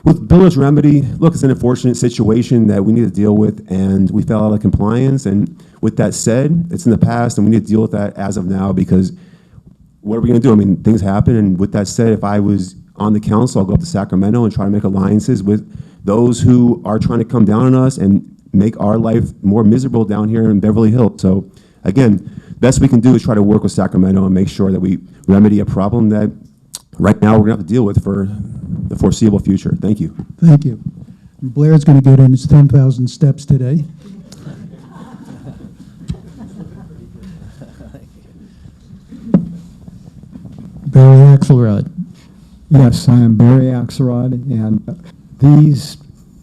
With Builder's Remedy, look, it's an unfortunate situation that we need to deal with, and we fell out of compliance. And with that said, it's in the past, and we need to deal with that as of now, because what are we going to do? I mean, things happen, and with that said, if I was on the council, I'll go up to Sacramento and try to make alliances with those who are trying to come down on us and make our life more miserable down here in Beverly Hills. So again, best we can do is try to work with Sacramento and make sure that we remedy a problem that right now we're going to have to deal with for the foreseeable future. Thank you. Thank you. Blair's going to get in his 10,000 steps today. Barry Axelrod. Yes, I am Barry Axelrod, and these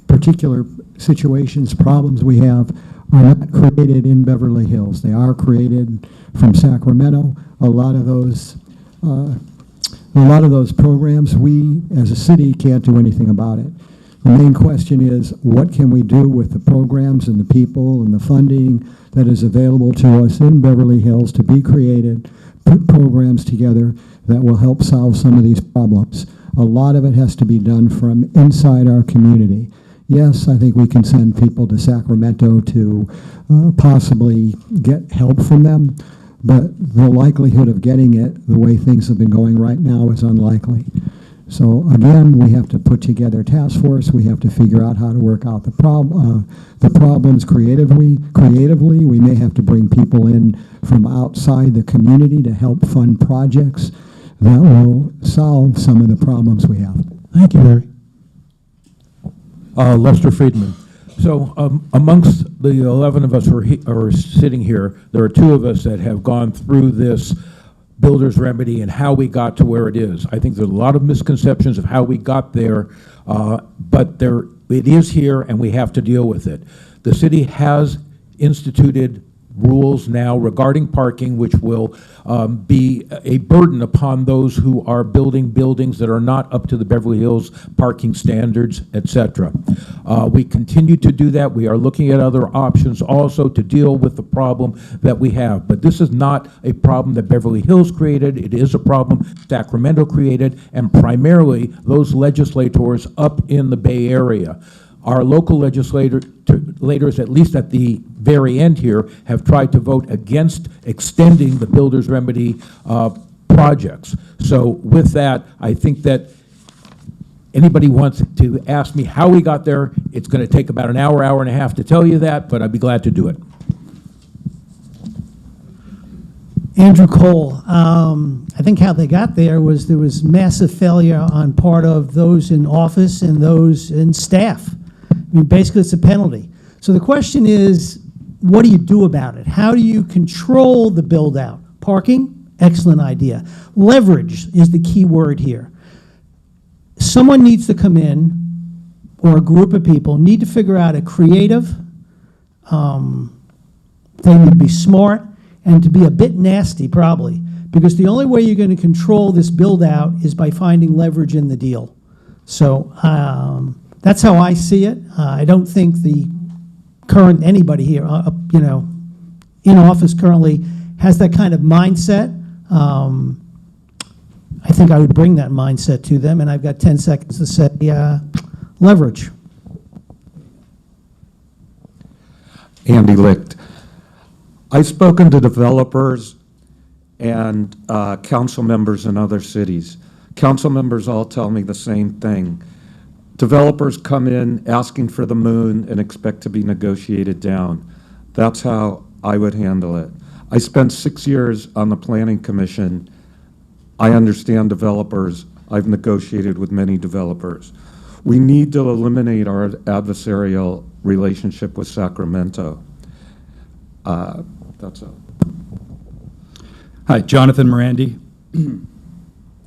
particular situations, problems we have, are not created in Beverly Hills. They are created from Sacramento. A lot of those programs, we as a city can't do anything about it. The main question is, what can we do with the programs and the people and the funding that is available to us in Beverly Hills to be created, put programs together that will help solve some of these problems. A lot of it has to be done from inside our community. Yes, I think we can send people to Sacramento to possibly get help from them, but the likelihood of getting it the way things have been going right now is unlikely. So again, we have to put together a task force. We have to figure out how to work out the problems creatively. We may have to bring people in from outside the community to help fund projects that will solve some of the problems we have. Thank you, Barry. Lester Friedman. So amongst the 11 of us who are sitting here, there are 2 of us that have gone through this builder's remedy and how we got to where it is. I think there's a lot of misconceptions of how we got there, but it is here and we have to deal with it. The city has instituted rules now regarding parking, which will be a burden upon those who are building buildings that are not up to the Beverly Hills parking standards, etc. We continue to do that. We are looking at other options also to deal with the problem that we have. But this is not a problem that Beverly Hills created. It is a problem Sacramento created, and primarily those legislators up in the Bay Area. Our local legislators, at least at the very end here, have tried to vote against extending the builder's remedy projects. So with that, I think that anybody wants to ask me how we got there, it's going to take about an hour, hour and a half to tell you that, but I'd be glad to do it. Andrew Cole, I think how they got there was massive failure on part of those in office and those in staff. I mean, basically, it's a penalty. So the question is, what do you do about it? How do you control the build-out? Parking? Excellent idea. Leverage is the key word here. Someone needs to come in, or a group of people need to figure out a creative thing to be smart and to be a bit nasty, probably, because the only way you're going to control this build-out is by finding leverage in the deal. So that's how I see it. I don't think the current, anybody here, in office currently has that kind of mindset. I think I would bring that mindset to them, and I've got 10 seconds to say leverage. Andy Licht. I've spoken to developers and council members in other cities. Council members all tell me the same thing. Developers come in asking for the moon and expect to be negotiated down. That's how I would handle it. I spent 6 years on the Planning Commission. I understand developers. I've negotiated with many developers. We need to eliminate our adversarial relationship with Sacramento. That's all. Hi, Jonathan Morandi.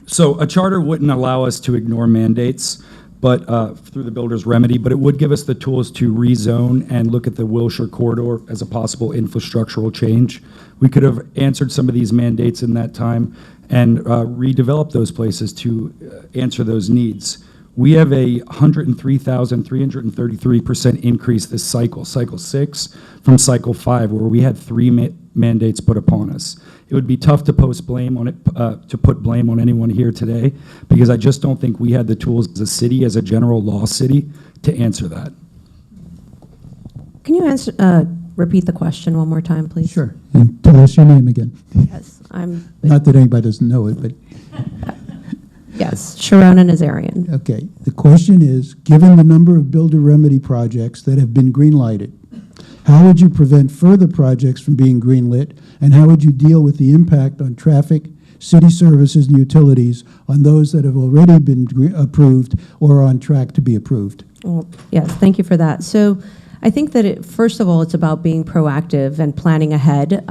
So a charter wouldn't allow us to ignore mandates, but through the builder's remedy, but it would give us the tools to rezone and look at the Wilshire corridor as a possible infrastructural change. We could have answered some of these mandates in that time and redevelop those places to answer those needs. We have a 103,333% increase this cycle 6 from cycle 5, where we had 3 mandates put upon us. It would be tough to put blame on anyone here today, because I just don't think we had the tools as a city, as a general law city, to answer that. Can you repeat the question one more time, please? Sure. And tell us your name again. Yes. Not that anybody doesn't know it, but, Yes, Sharona Nazarian. okay. The question is, given the number of builder remedy projects that have been green-lighted, how would you prevent further projects from being greenlit, and how would you deal with the impact on traffic, city services, and utilities on those that have already been approved or are on track to be approved? Well, yes, thank you for that. So I think that, first of all, it's about being proactive and planning ahead.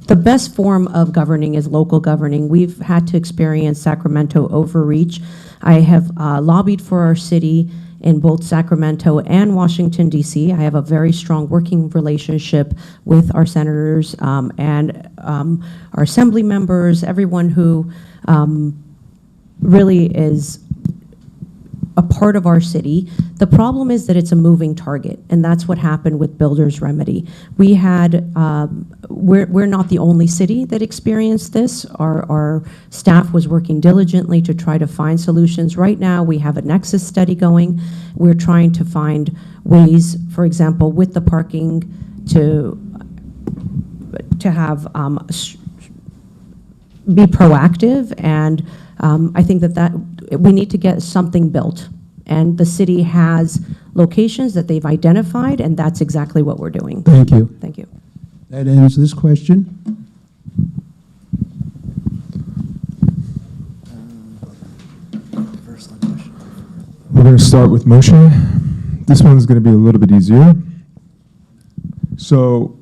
The best form of governing is local governing. We've had to experience Sacramento overreach. I have lobbied for our city in both Sacramento and Washington, D.C. I have a very strong working relationship with our senators and our assembly members, everyone who really is a part of our city. The problem is that it's a moving target, and that's what happened with Builders Remedy. We had, we're not the only city that experienced this. Our staff was working diligently to try to find solutions. Right now, we have a Nexus study going. We're trying to find ways, for example, with the parking to have, be proactive, and I think that we need to get something built. And the city has locations that they've identified, and that's exactly what we're doing. Thank you. Thank you. That ends this question. We're going to start with motion. This one's going to be a little bit easier. So,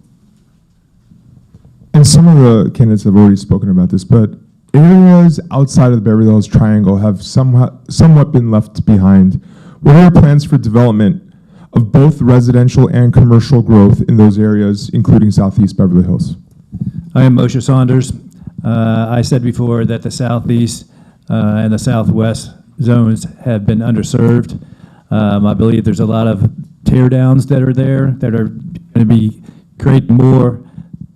and some of the candidates have already spoken about this, but areas outside of the Beverly Hills Triangle have somewhat been left behind. What are your plans for development of both residential and commercial growth in those areas, including Southeast Beverly Hills? I am Moshe Saunders. I said before that the Southeast and the Southwest zones have been underserved. I believe there's a lot of tear downs that are there that are going to be creating more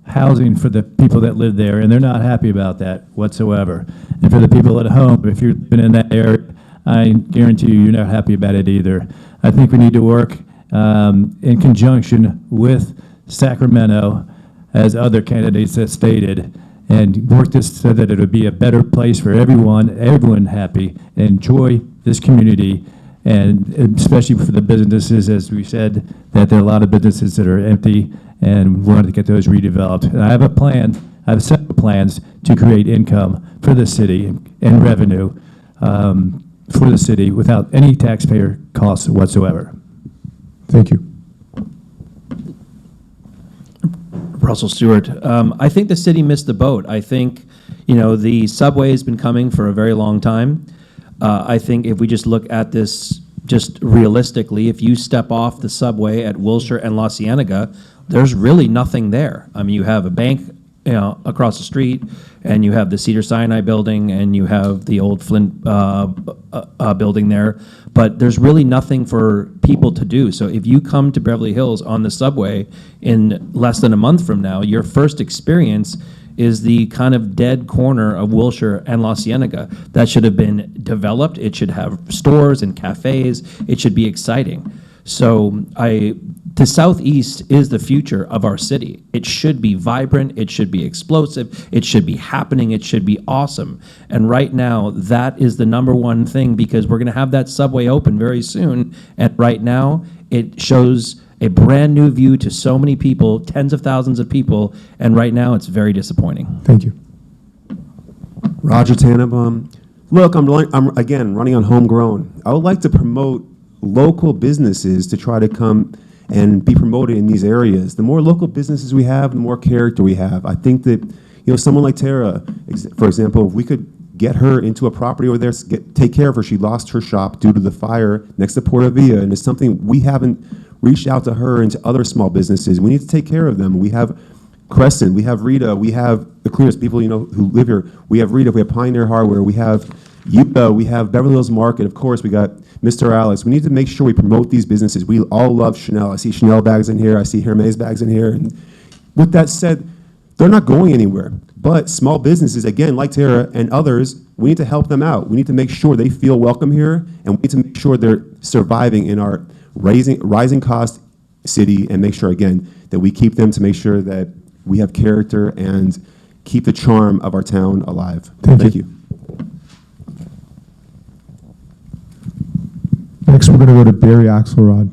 housing for the people that live there, and they're not happy about that whatsoever. And for the people at home, if you've been in that area, I guarantee you're not happy about it either. I think we need to work in conjunction with Sacramento, as other candidates have stated, and work this so that it would be a better place for everyone happy, enjoy this community, and especially for the businesses, as we said, that there are a lot of businesses that are empty, and we wanted to get those redeveloped. And I have a plan, I have several plans to create income for the city and revenue for the city without any taxpayer costs whatsoever. Thank you. Russell Stewart. I think the city missed the boat. I think, the subway has been coming for a very long time. I think if we just look at this just realistically, if you step off the subway at Wilshire and La Cienega, there's really nothing there. I mean, you have a bank across the street, and you have the Cedar-Sinai building, and you have the old Flint building there, but there's really nothing for people to do. So if you come to Beverly Hills on the subway in less than a month from now, your first experience is the kind of dead corner of Wilshire and La Cienega. That should have been developed. It should have stores and cafes. It should be exciting. So the Southeast is the future of our city. It should be vibrant. It should be explosive. It should be happening. It should be awesome. And right now, that is the number one thing, because we're going to have that subway open very soon. And right now, it shows a brand new view to so many people, tens of thousands of people. And right now, it's very disappointing. Thank you. Roger Tannenbaum. Look, I'm again running on homegrown. I would like to promote local businesses to try to come and be promoted in these areas. The more local businesses we have, the more character we have. I think that, someone like Tara, for example, if we could get her into a property over there, take care of her. She lost her shop due to the fire next to Porta Villa, and it's something we haven't reached out to her and to other small businesses. We need to take care of them. We have Crescent, we have Rita, we have the clearest people who live here. We have Rita, we have Pioneer Hardware, we have Utah, we have Beverly Hills Market, of course, we got Mr. Alex. We need to make sure we promote these businesses. We all love Chanel. I see Chanel bags in here. I see Hermes bags in here. And with that said, they're not going anywhere. But small businesses, again, like Tara and others, we need to help them out. We need to make sure they feel welcome here, and we need to make sure they're surviving in our rising cost city, and make sure, again, that we keep them to make sure that we have character and keep the charm of our town alive. Thank you. you. Next, we're going to go to Barry Axelrod.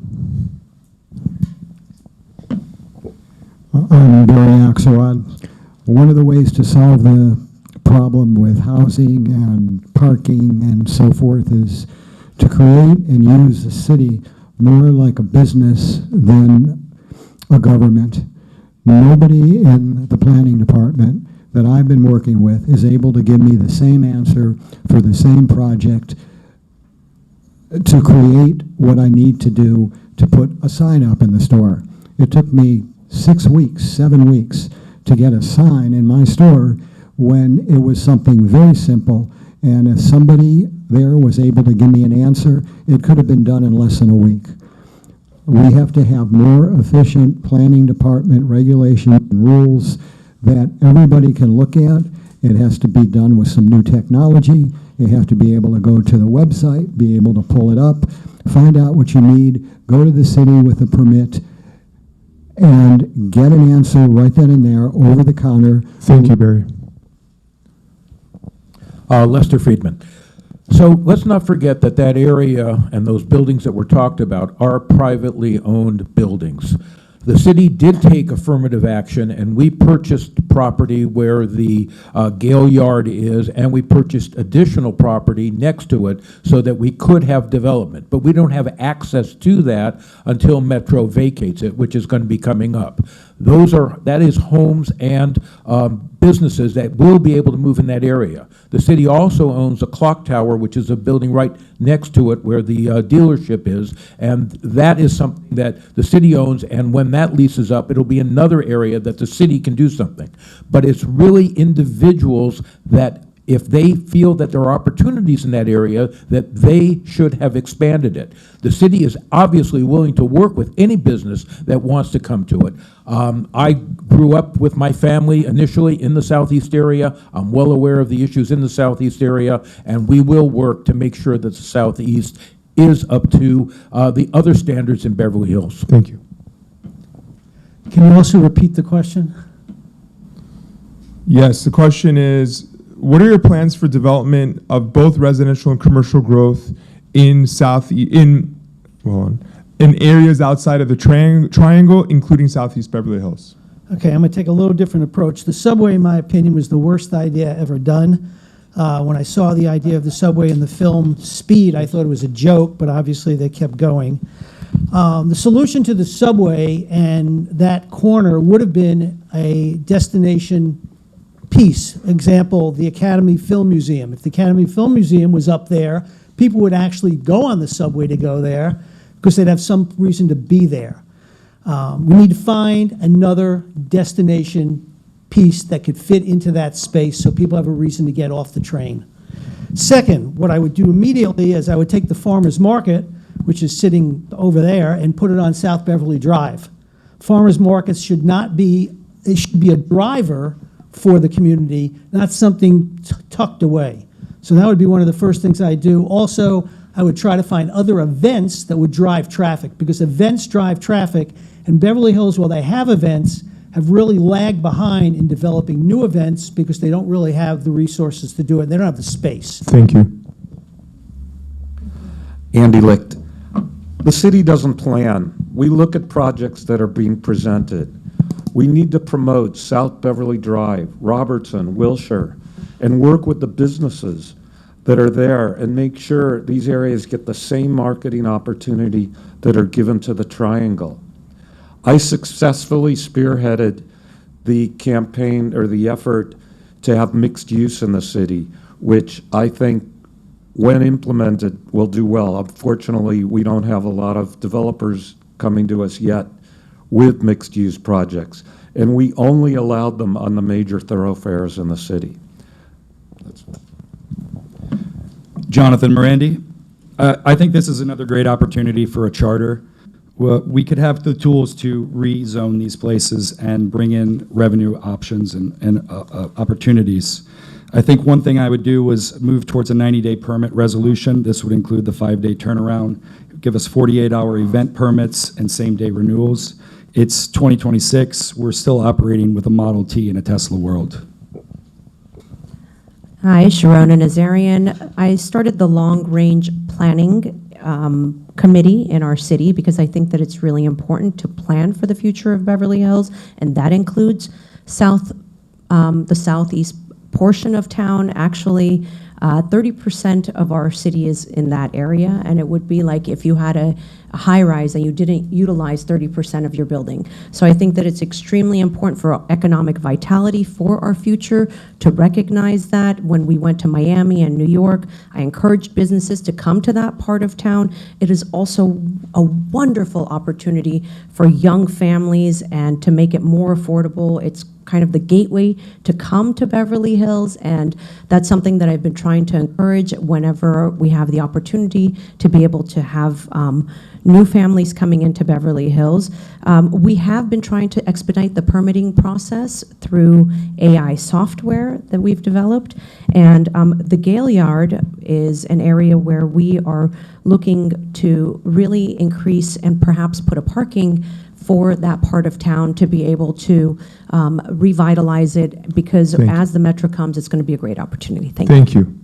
I'm Barry Axelrod. One of the ways to solve the problem with housing and parking and so forth is to create and use the city more like a business than a government. Nobody in the planning department that I've been working with is able to give me the same answer for the same project to create what I need to do to put a sign up in the store. It took me 6 weeks, 7 weeks to get a sign in my store when it was something very simple. And if somebody there was able to give me an answer, it could have been done in less than a week. We have to have more efficient planning department regulation and rules that everybody can look at. It has to be done with some new technology. You have to be able to go to the website, be able to pull it up, find out what you need, go to the city with a permit, and get an answer right then and there over the counter. Thank you, Barry. Lester Friedman. So let's not forget that that area and those buildings that were talked about are privately owned buildings. The city did take affirmative action, and we purchased property where the Gale Yard is, and we purchased additional property next to it so that we could have development. But we don't have access to that until Metro vacates it, which is going to be coming up. That is homes and businesses that will be able to move in that area. The city also owns a clock tower, which is a building right next to it where the dealership is, and that is something that the city owns, and when that leases up, it'll be another area that the city can do something. But it's really individuals that, if they feel that there are opportunities in that area, that they should have expanded it. The city is obviously willing to work with any business that wants to come to it. I grew up with my family initially in the southeast area. I'm well aware of the issues in the southeast area, and we will work to make sure that the southeast is up to the other standards in Beverly Hills. Thank you. Can you also repeat the question? Yes, the question is, what are your plans for development of both residential and commercial growth in areas outside of the triangle, including Southeast Beverly Hills? Okay, I'm going to take a little different approach. The subway, in my opinion, was the worst idea ever done. When I saw the idea of the subway in the film Speed, I thought it was a joke, but obviously they kept going. The solution to the subway and that corner would have been a destination piece. Example, the Academy Film Museum. If the Academy Film Museum was up there, people would actually go on the subway to go there because they'd have some reason to be there. We need to find another destination piece that could fit into that space so people have a reason to get off the train. Second, what I would do immediately is I would take the farmer's market, which is sitting over there, and put it on South Beverly Drive. Farmers markets should not be, it should be a driver for the community, not something tucked away. So that would be one of the first things I do. Also, I would try to find other events that would drive traffic, because events drive traffic, and Beverly Hills, while they have events, have really lagged behind in developing new events because they don't really have the resources to do it. They don't have the space. Thank you. Andy Licht. The city doesn't plan. We look at projects that are being presented. We need to promote South Beverly Drive, Robertson, Wilshire, and work with the businesses that are there and make sure these areas get the same marketing opportunity that are given to the Triangle. I successfully spearheaded the campaign or the effort to have mixed use in the city, which I think when implemented will do well. Unfortunately, we don't have a lot of developers coming to us yet with mixed use projects, and we only allowed them on the major thoroughfares in the city. Jonathan Morandi. I think this is another great opportunity for a charter. We could have the tools to rezone these places and bring in revenue options and opportunities. I think one thing I would do was move towards a 90-day permit resolution. This would include the 5-day turnaround, give us 48-hour event permits and same-day renewals. It's 2026. We're still operating with a Model T in a Tesla world. Hi, Sharona Nazarian. I started the long-range planning committee in our city because I think that it's really important to plan for the future of Beverly Hills, and that includes the southeast portion of town. Actually, 30% of our city is in that area, and it would be like if you had a high-rise and you didn't utilize 30% of your building. So I think that it's extremely important for economic vitality for our future to recognize that. When we went to Miami and New York, I encouraged businesses to come to that part of town. It is also a wonderful opportunity for young families and to make it more affordable. It's kind of the gateway to come to Beverly Hills, and that's something that I've been trying to encourage whenever we have the opportunity to be able to have new families coming into Beverly Hills. We have been trying to expedite the permitting process through AI software that we've developed, and the Gale Yard is an area where we are looking to really increase and perhaps put a parking for that part of town to be able to revitalize it, because as the metro comes, it's going to be a great opportunity. Thank you.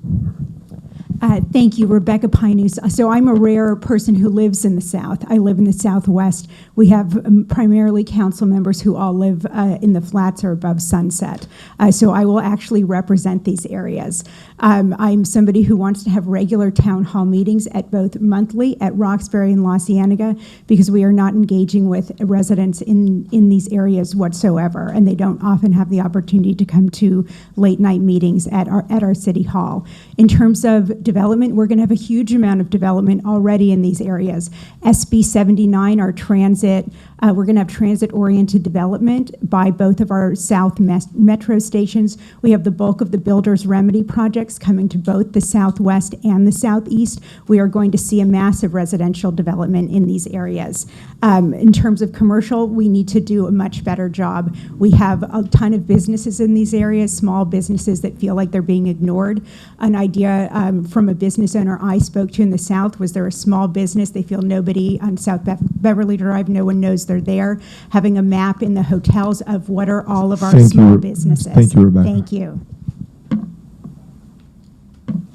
Thank you, Rebecca Pinus. So I'm a rare person who lives in the South. I live in the Southwest. We have primarily council members who all live in the flats or above Sunset. So I will actually represent these areas. I'm somebody who wants to have regular town hall meetings at both monthly at Roxbury and La Cienega, because we are not engaging with residents in these areas whatsoever, and they don't often have the opportunity to come to late night meetings at our city hall. In terms of development, we're going to have a huge amount of development already in these areas. SB 79, our transit, we're going to have transit-oriented development by both of our south metro stations. We have the bulk of the builder's remedy projects coming to both the southwest and the southeast. We are going to see a massive residential development in these areas. In terms of commercial, we need to do a much better job. We have a ton of businesses in these areas, small businesses that feel like they're being ignored. An idea from a business owner I spoke to in the South was they're a small business. They feel nobody on South Beverly Drive, no one knows they're there. Having a map in the hotels of what are all of our small businesses. Thank you, Rebecca. Thank you.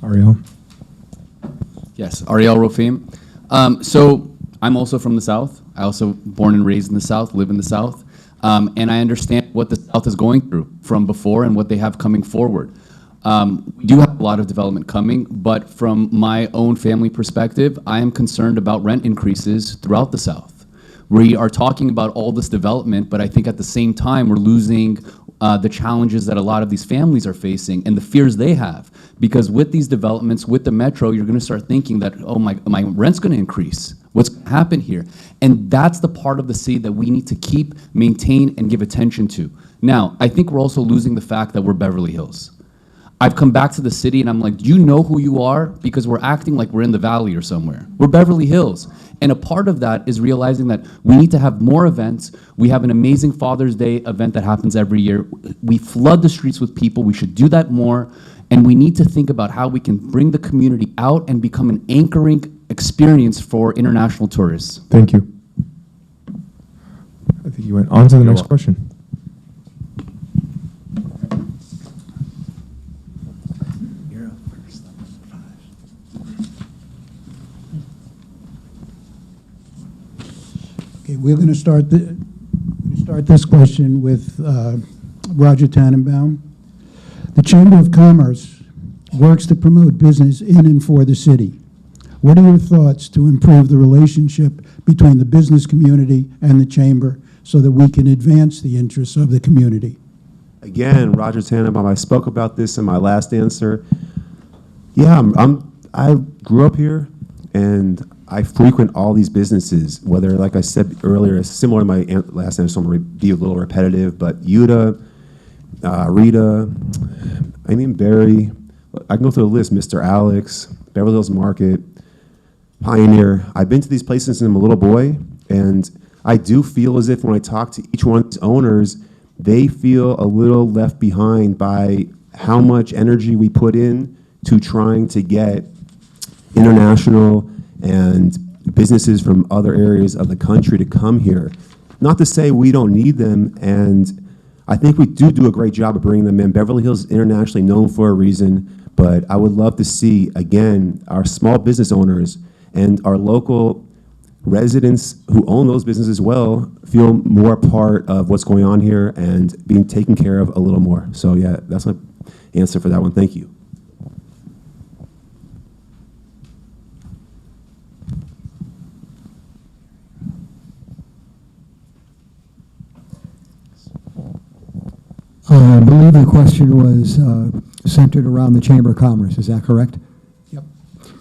Ariel? Yes, Ariel Rofim. So I'm also from the South. I also born and raised in the South, live in the South. And I understand what the South is going through from before and what they have coming forward. We do have a lot of development coming, but from my own family perspective, I am concerned about rent increases throughout the South. We are talking about all this development, but I think at the same time, we're losing the challenges that a lot of these families are facing and the fears they have. Because with these developments, with the metro, you're going to start thinking that, oh, my rent's going to increase. What's going to happen here? And that's the part of the city that we need to keep, maintain, and give attention to. Now, I think we're also losing the fact that we're Beverly Hills. I've come back to the city and I'm like, do you know who you are? Because we're acting like we're in the valley or somewhere. We're Beverly Hills. And a part of that is realizing that we need to have more events. We have an amazing Father's Day event that happens every year. We flood the streets with people. We should do that more. And we need to think about how we can bring the community out and become an anchoring experience for international tourists. Thank you. I think you went on to the next question. Okay, we're going to start this question with Roger Tannenbaum. The Chamber of Commerce works to promote business in and for the city. What are your thoughts to improve the relationship between the business community and the Chamber so that we can advance the interests of the community? Again, Roger Tannenbaum, I spoke about this in my last answer. Yeah, I grew up here, and I frequent all these businesses, whether, like I said earlier, similar to my last answer, so I'm going to be a little repetitive, but Yuta, Rita, Barry, I can go through the list, Mr. Alex, Beverly Hills Market, Pioneer. I've been to these places since I'm a little boy, and I do feel as if when I talk to each one of these owners, they feel a little left behind by how much energy we put in to trying to get international and businesses from other areas of the country to come here. Not to say we don't need them, and I think we do a great job of bringing them in. Beverly Hills is internationally known for a reason, but I would love to see, again, our small business owners and our local residents who own those businesses as well feel more part of what's going on here and being taken care of a little more. So yeah, that's my answer for that one. Thank you. I believe the question was centered around the Chamber of Commerce. Is that correct? Yep.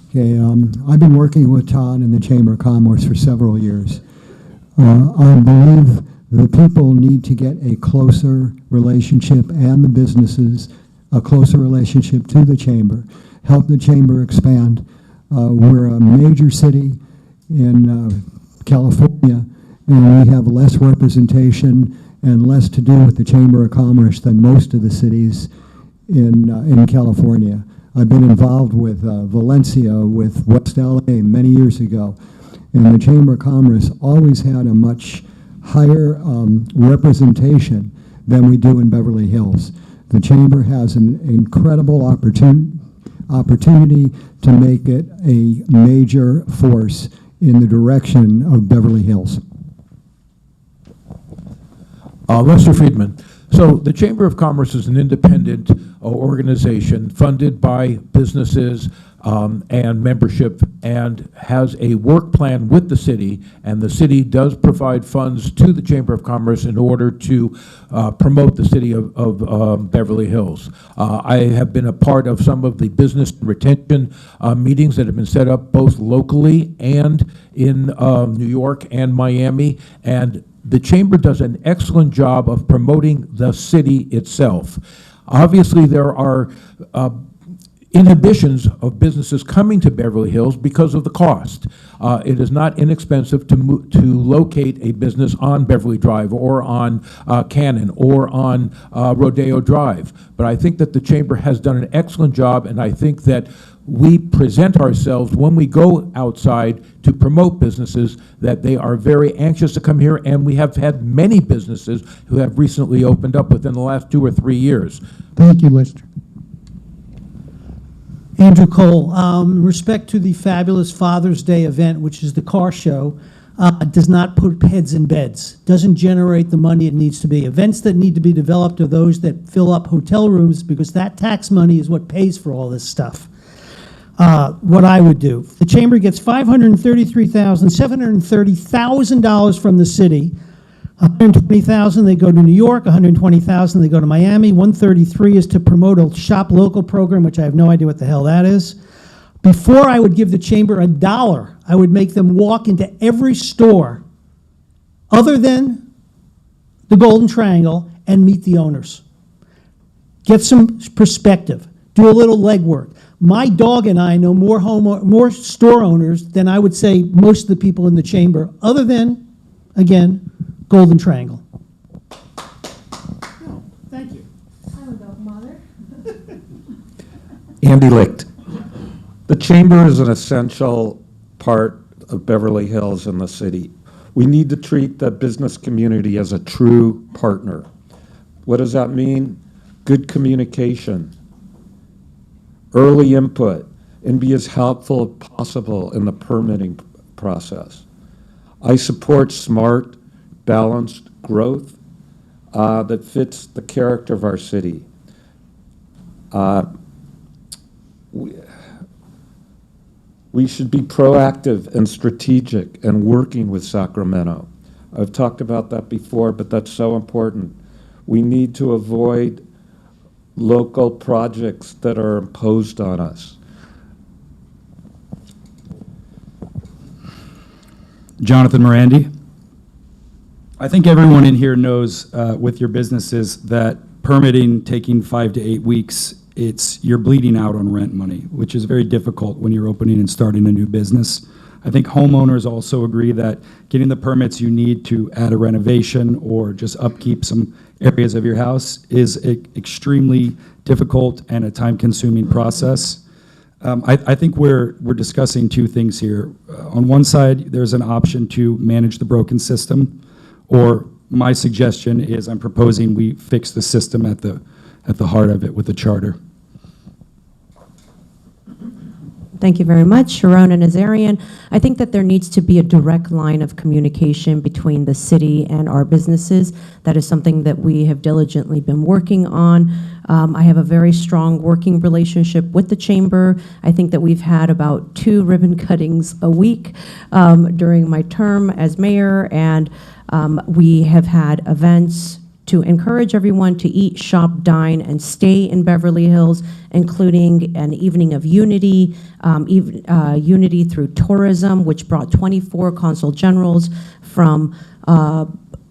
Okay, I've been working with Todd in the Chamber of Commerce for several years. I believe the people need to get a closer relationship, and the businesses a closer relationship to the Chamber, help the Chamber expand. We're a major city in California, and we have less representation and less to do with the Chamber of Commerce than most of the cities in California. I've been involved with Valencia, with West LA many years ago, and the Chamber of Commerce always had a much higher representation than we do in Beverly Hills. The Chamber has an incredible opportunity to make it a major force in the direction of Beverly Hills. Lester Friedman. So the Chamber of Commerce is an independent organization funded by businesses and membership, and has a work plan with the city, and the city does provide funds to the Chamber of Commerce in order to promote the city of Beverly Hills. I have been a part of some of the business retention meetings that have been set up both locally and in New York and Miami, and the Chamber does an excellent job of promoting the city itself. Obviously, there are inhibitions of businesses coming to Beverly Hills because of the cost. It is not inexpensive to locate a business on Beverly Drive or on Cannon or on Rodeo Drive. But I think that the Chamber has done an excellent job, and I think that we present ourselves when we go outside to promote businesses that they are very anxious to come here, and we have had many businesses who have recently opened up within the last 2 or 3 years. Thank you, Lester. Andrew Cole, in respect to the fabulous Father's Day event, which is the car show, does not put heads in beds, doesn't generate the money it needs to be. Events that need to be developed are those that fill up hotel rooms, because that tax money is what pays for all this stuff. What I would do, the Chamber gets $730,000 from the city. $120,000 they go to New York, $120,000 they go to Miami, $133 is to promote a shop local program, which I have no idea what the hell that is. Before I would give the Chamber $1, I would make them walk into every store other than the Golden Triangle and meet the owners. Get some perspective, do a little legwork. My dog and I know more store owners than I would say most of the people in the Chamber, other than, again, Golden Triangle. No, thank you. I'm a dog mother. Andy Licht. The Chamber is an essential part of Beverly Hills and the city. We need to treat the business community as a true partner. What does that mean? Good communication, early input, and be as helpful as possible in the permitting process. I support smart, balanced growth that fits the character of our city. We should be proactive and strategic and working with Sacramento. I've talked about that before, but that's so important. We need to avoid local projects that are imposed on us. Jonathan Morandi. I think everyone in here knows with your businesses that permitting taking 5 to 8 weeks, you're bleeding out on rent money, which is very difficult when you're opening and starting a new business. I think homeowners also agree that getting the permits you need to add a renovation or just upkeep some areas of your house is extremely difficult and a time-consuming process. I think we're discussing two things here. On one side, there's an option to manage the broken system, or my suggestion is I'm proposing we fix the system at the heart of it with the charter. Thank you very much, Sharon and Nazarian. I think that there needs to be a direct line of communication between the city and our businesses. That is something that we have diligently been working on. I have a very strong working relationship with the chamber. I think that we've had about 2 ribbon cuttings a week during my term as mayor, and we have had events to encourage everyone to eat, shop, dine, and stay in Beverly Hills, including an evening of unity, unity through tourism, which brought 24 consul generals from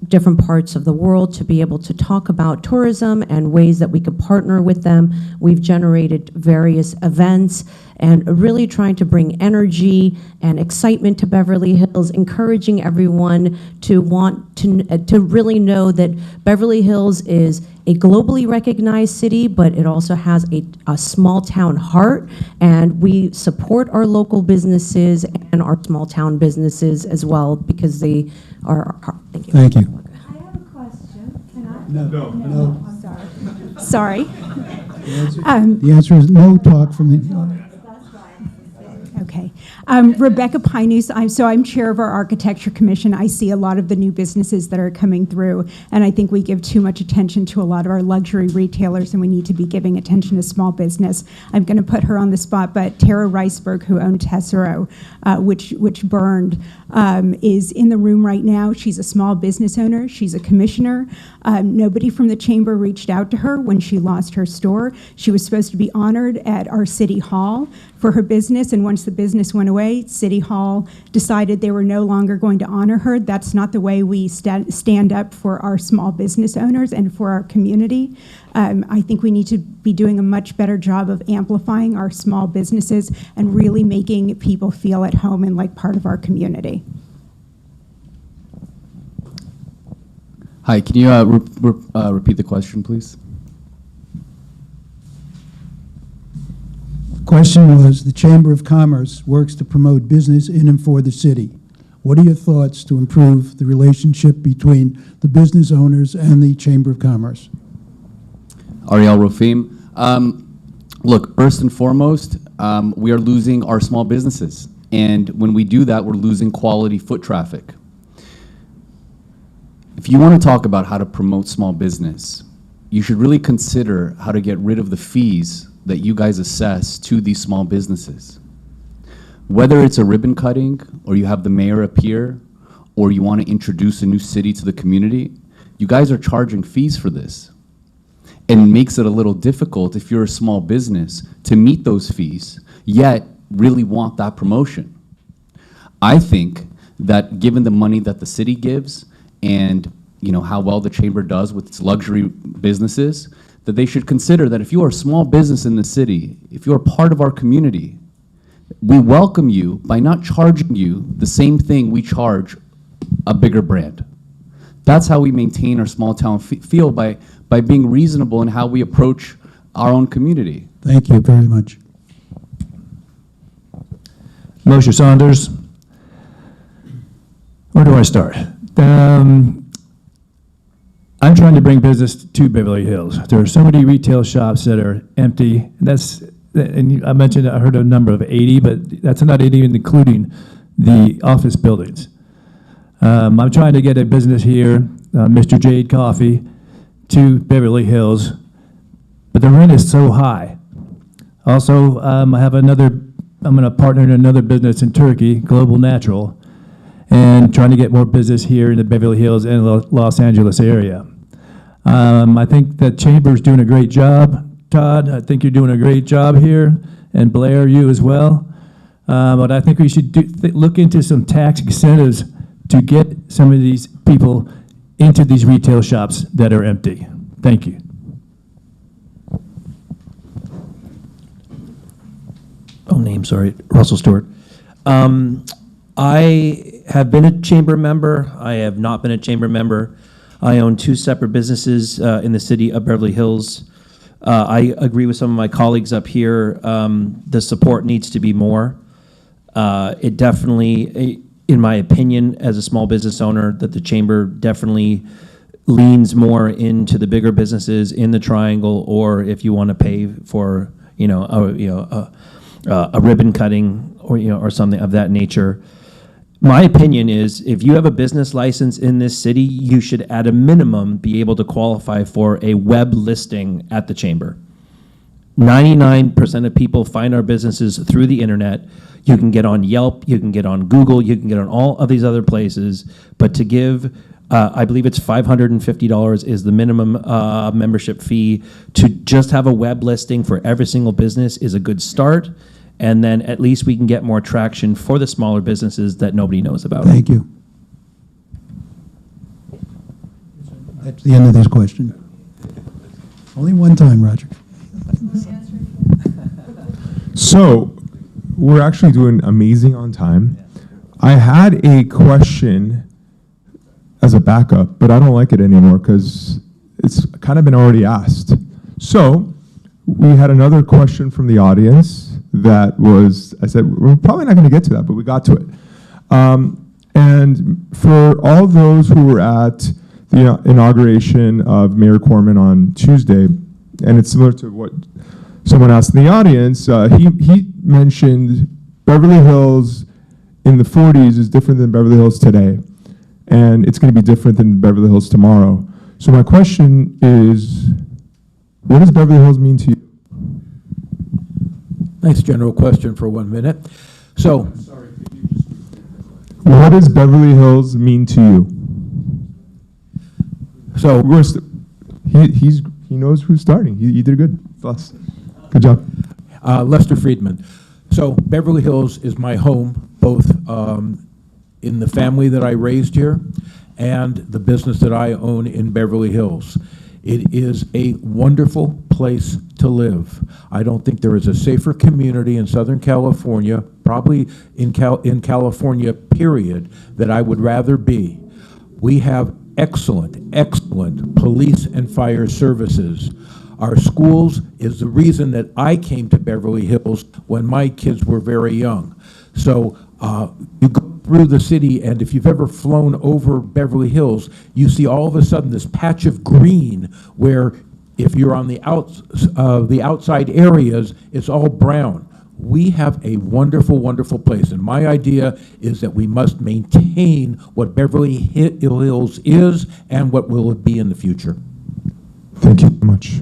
different parts of the world to be able to talk about tourism and ways that we could partner with them. We've generated various events and really trying to bring energy and excitement to Beverly Hills, encouraging everyone to want to really know that Beverly Hills is a globally recognized city, but it also has a small town heart, and we support our local businesses and our small town businesses as well because they are. Thank you. Thank you. I have a question. Can I? No. I'm sorry. The answer is no talk from the, Okay. Rebecca Pinus, I'm chair of our architecture commission. I see a lot of the new businesses that are coming through, and I think we give too much attention to a lot of our luxury retailers, and we need to be giving attention to small business. I'm going to put her on the spot, but Tara Riceberg, who owned Tessero, which burned, is in the room right now. She's a small business owner. She's a commissioner. Nobody from the chamber reached out to her when she lost her store. She was supposed to be honored at our city hall for her business, and once the business went away, City Hall decided they were no longer going to honor her. That's not the way we stand up for our small business owners and for our community. I think we need to be doing a much better job of amplifying our small businesses and really making people feel at home and like part of our community. Hi, can you repeat the question, please? question was, the Chamber of Commerce works to promote business in and for the city. What are your thoughts to improve the relationship between the business owners and the Chamber of Commerce? Ariel Rofim. Look, first and foremost, we are losing our small businesses. And when we do that, we're losing quality foot traffic. If you want to talk about how to promote small business, you should really consider how to get rid of the fees that you guys assess to these small businesses. Whether it's a ribbon cutting, or you have the mayor appear, or you want to introduce a new city to the community, you guys are charging fees for this. And it makes it a little difficult if you're a small business to meet those fees, yet really want that promotion. I think that given the money that the city gives and how well the chamber does with its luxury businesses, that they should consider that if you are a small business in the city, if you're part of our community, we welcome you by not charging you the same thing we charge a bigger brand. That's how we maintain our small town feel, by being reasonable in how we approach our own community. Thank you very much. Moshe Saunders. Where do I start? I'm trying to bring business to Beverly Hills. There are so many retail shops that are empty. And I mentioned, I heard a number of 80, but that's not even including the office buildings. I'm trying to get a business here, Mr. Jade Coffee, to Beverly Hills, but the rent is so high. Also, I'm going to partner in another business in Turkey, Global Natural, and trying to get more business here in the Beverly Hills and Los Angeles area. I think the Chamber's doing a great job. Todd, I think you're doing a great job here, and Blair, you as well. But I think we should look into some tax incentives to get some of these people into these retail shops that are empty. Thank you. Sorry, Russell Stewart. I have been a chamber member. I have not been a chamber member. I own two separate businesses in the city of Beverly Hills. I agree with some of my colleagues up here. The support needs to be more. It definitely, in my opinion, as a small business owner, that the chamber definitely leans more into the bigger businesses in the triangle, or if you want to pay for, a ribbon cutting or something of that nature. My opinion is, if you have a business license in this city, you should at a minimum be able to qualify for a web listing at the chamber. 99% of people find our businesses through the internet. You can get on Yelp, you can get on Google, you can get on all of these other places, but to give, I believe it's $550 is the minimum membership fee. To just have a web listing for every single business is a good start, and then at least we can get more traction for the smaller businesses that nobody knows about. Thank you. That's the end of this question. Only one time, Roger. So, we're actually doing amazing on time. I had a question as a backup, but I don't like it anymore because it's kind of been already asked. So, we had another question from the audience that was, I said, we're probably not going to get to that, but we got to it. And for all those who were at the inauguration of Mayor Corman on Tuesday, and it's similar to what someone asked in the audience, he mentioned Beverly Hills in the 40s is different than Beverly Hills today, and it's going to be different than Beverly Hills tomorrow. So my question is, what does Beverly Hills mean to you? Nice general question for 1 minute. So, what does Beverly Hills mean to you? So he knows who's starting. He did good. Plus, good job. Lester Friedman. So Beverly Hills is my home, both in the family that I raised here and the business that I own in Beverly Hills. It is a wonderful place to live. I don't think there is a safer community in Southern California, probably in California, period, that I would rather be. We have excellent police and fire services. Our schools is the reason that I came to Beverly Hills when my kids were very young. So you go through the city, and if you've ever flown over Beverly Hills, you see all of a sudden this patch of green where if you're on the outside areas, it's all brown. We have a wonderful place, and my idea is that we must maintain what Beverly Hills is and what will it be in the future. Thank you so much.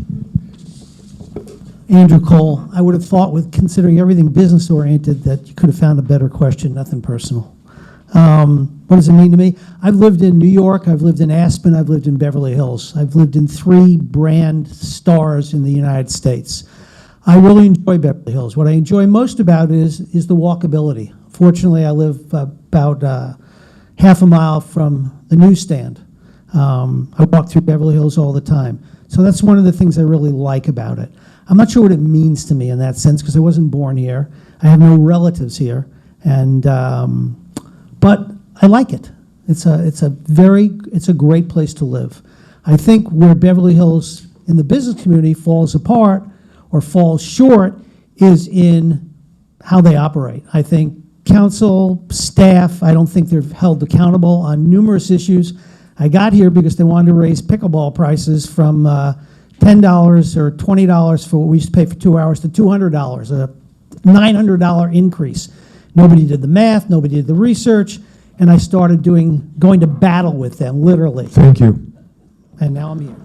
Andrew Cole, I would have thought, with considering everything business-oriented, that you could have found a better question, nothing personal. What does it mean to me? I've lived in New York, I've lived in Aspen, I've lived in Beverly Hills. I've lived in 3 brand stars in the United States. I really enjoy Beverly Hills. What I enjoy most about it is the walkability. Fortunately, I live about half a mile from the newsstand. I walk through Beverly Hills all the time. So that's one of the things I really like about it. I'm not sure what it means to me in that sense because I wasn't born here. I have no relatives here, and but I like it. It's a great place to live. I think where Beverly Hills in the business community falls apart or falls short is in how they operate. I think council staff, I don't think they're held accountable on numerous issues. I got here because they wanted to raise pickleball prices from $10 or $20 for what we used to pay for 2 hours to $200, a $900 increase. Nobody did the math, nobody did the research, and I started going to battle with them, literally. Thank you. And now I'm here.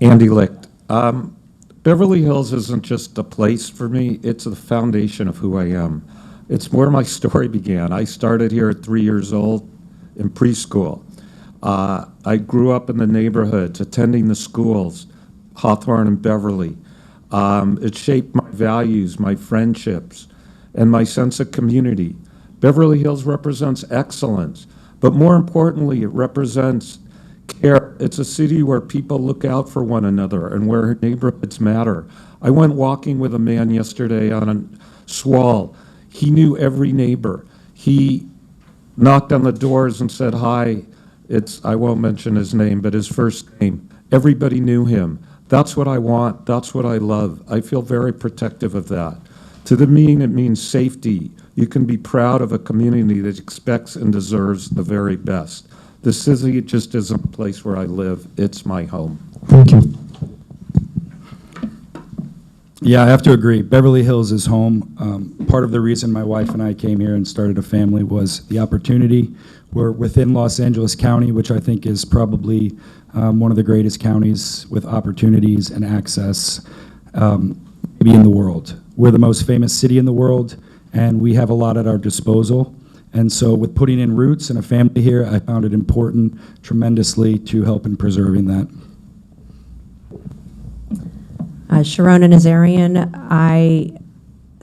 Andy Licht. Beverly Hills isn't just a place for me, it's the foundation of who I am. It's where my story began. I started here at 3 years old in preschool. I grew up in the neighborhoods, attending the schools, Hawthorne and Beverly. It shaped my values, my friendships, and my sense of community. Beverly Hills represents excellence, but more importantly, it represents care. It's a city where people look out for one another and where neighborhoods matter. I went walking with a man yesterday on a swall. He knew every neighbor. He knocked on the doors and said hi. I won't mention his name, but his first name. Everybody knew him. That's what I want. That's what I love. I feel very protective of that. To the mean, it means safety. You can be proud of a community that expects and deserves the very best. The city just isn't a place where I live. It's my home. Thank you. Yeah, I have to agree. Beverly Hills is home. Part of the reason my wife and I came here and started a family was the opportunity. We're within Los Angeles County, which I think is probably one of the greatest counties with opportunities and access maybe in the world. We're the most famous city in the world, and we have a lot at our disposal. And so with putting in roots and a family here, I found it important tremendously to help in preserving that. Sharona Nazarian, I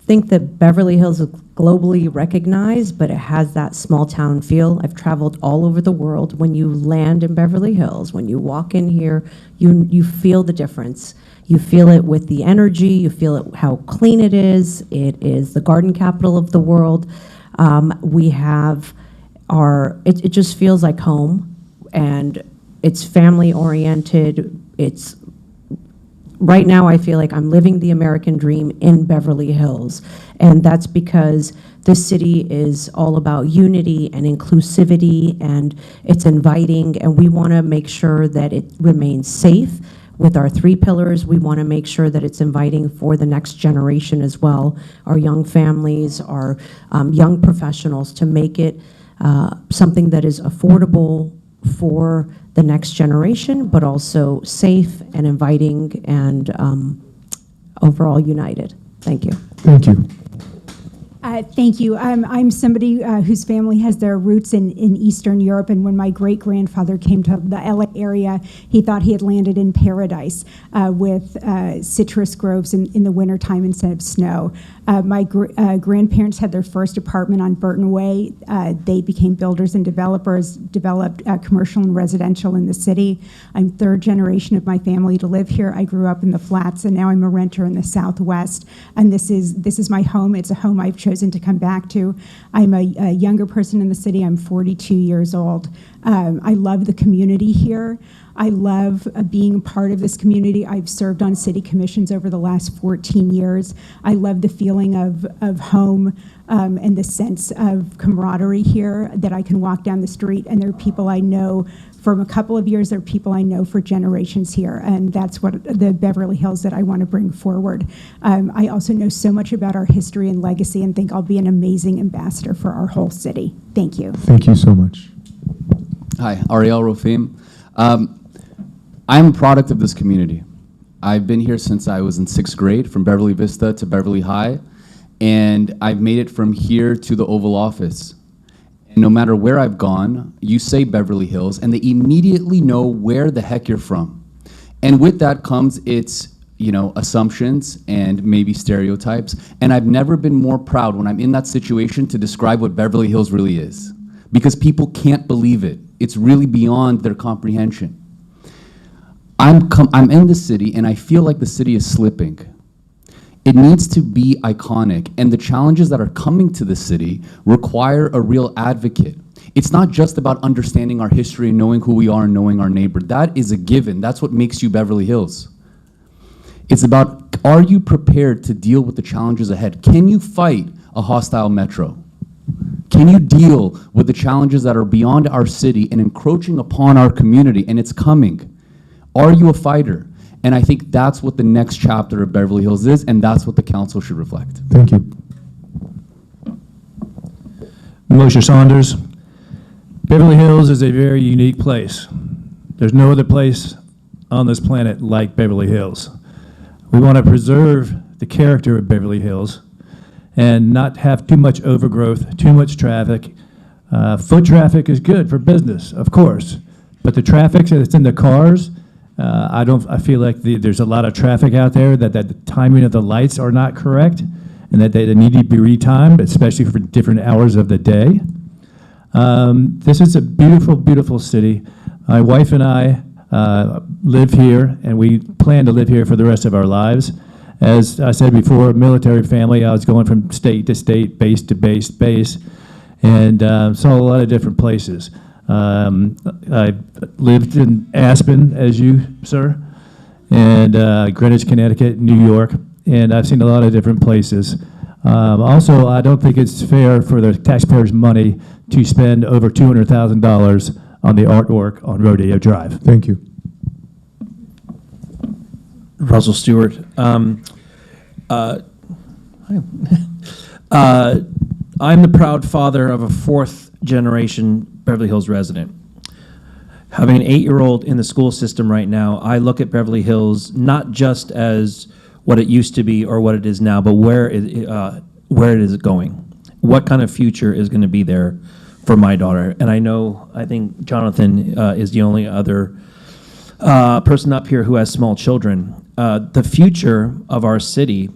think that Beverly Hills is globally recognized, but it has that small town feel. I've traveled all over the world. When you land in Beverly Hills, when you walk in here, you feel the difference. You feel it with the energy, you feel it how clean it is. It is the garden capital of the world. We have it just feels like home, and it's family oriented. It's right now I feel like I'm living the American dream in Beverly Hills, and that's because this city is all about unity and inclusivity, and it's inviting, and we want to make sure that it remains safe. With our 3 pillars, we want to make sure that it's inviting for the next generation as well, our young families, our young professionals, to make it something that is affordable for the next generation, but also safe and inviting and overall united. Thank you. Thank you. Thank you. I'm somebody whose family has their roots in Eastern Europe, and when my great-grandfather came to the LA area, he thought he had landed in paradise with citrus groves in the wintertime instead of snow. My grandparents had their first apartment on Burton Way. They became builders and developers, developed commercial and residential in the city. I'm 3rd generation of my family to live here. I grew up in the flats, and now I'm a renter in the Southwest, and this is my home. It's a home I've chosen to come back to. I'm a younger person in the city. I'm 42 years old. I love the community here. I love being part of this community. I've served on city commissions over the last 14 years. I love the feeling of home and the sense of camaraderie here, that I can walk down the street and there are people I know from a couple of years, there are people I know for generations here, and that's what the Beverly Hills that I want to bring forward. I also know so much about our history and legacy and think I'll be an amazing ambassador for our whole city. Thank you. Thank you so much. Hi, Ariel Rofim. I'm a product of this community. I've been here since I was in 6th grade, from Beverly Vista to Beverly High, and I've made it from here to the Oval Office. And no matter where I've gone, you say Beverly Hills, and they immediately know where the heck you're from. And with that comes its, assumptions and maybe stereotypes. And I've never been more proud when I'm in that situation to describe what Beverly Hills really is, because people can't believe it. It's really beyond their comprehension. I'm in the city, and I feel like the city is slipping. It needs to be iconic, and the challenges that are coming to the city require a real advocate. It's not just about understanding our history and knowing who we are and knowing our neighbor. That is a given. That's what makes you Beverly Hills. It's about, are you prepared to deal with the challenges ahead? Can you fight a hostile metro? Can you deal with the challenges that are beyond our city and encroaching upon our community, and it's coming? Are you a fighter? And I think that's what the next chapter of Beverly Hills is, and that's what the council should reflect. Thank you. Moshe Saunders. Beverly Hills is a very unique place. There's no other place on this planet like Beverly Hills. We want to preserve the character of Beverly Hills and not have too much overgrowth, too much traffic. Foot traffic is good for business, of course, but the traffic that's in the cars, I feel like there's a lot of traffic out there that the timing of the lights are not correct and that they need to be retimed, especially for different hours of the day. This is a beautiful, beautiful city. My wife and I live here, and we plan to live here for the rest of our lives. As I said before, military family, I was going from state to state, base to base, and saw a lot of different places. I lived in Aspen, as you, sir, and Greenwich, Connecticut, New York, and I've seen a lot of different places. Also, I don't think it's fair for the taxpayers' money to spend over $200,000 on the artwork on Rodeo Drive. Thank you. Russell Stewart. I'm the proud father of a fourth-generation Beverly Hills resident. Having an 8-year-old in the school system right now, I look at Beverly Hills not just as what it used to be or what it is now, but where it is going. What kind of future is going to be there for my daughter? And I think Jonathan is the only other person up here who has small children. The future of our city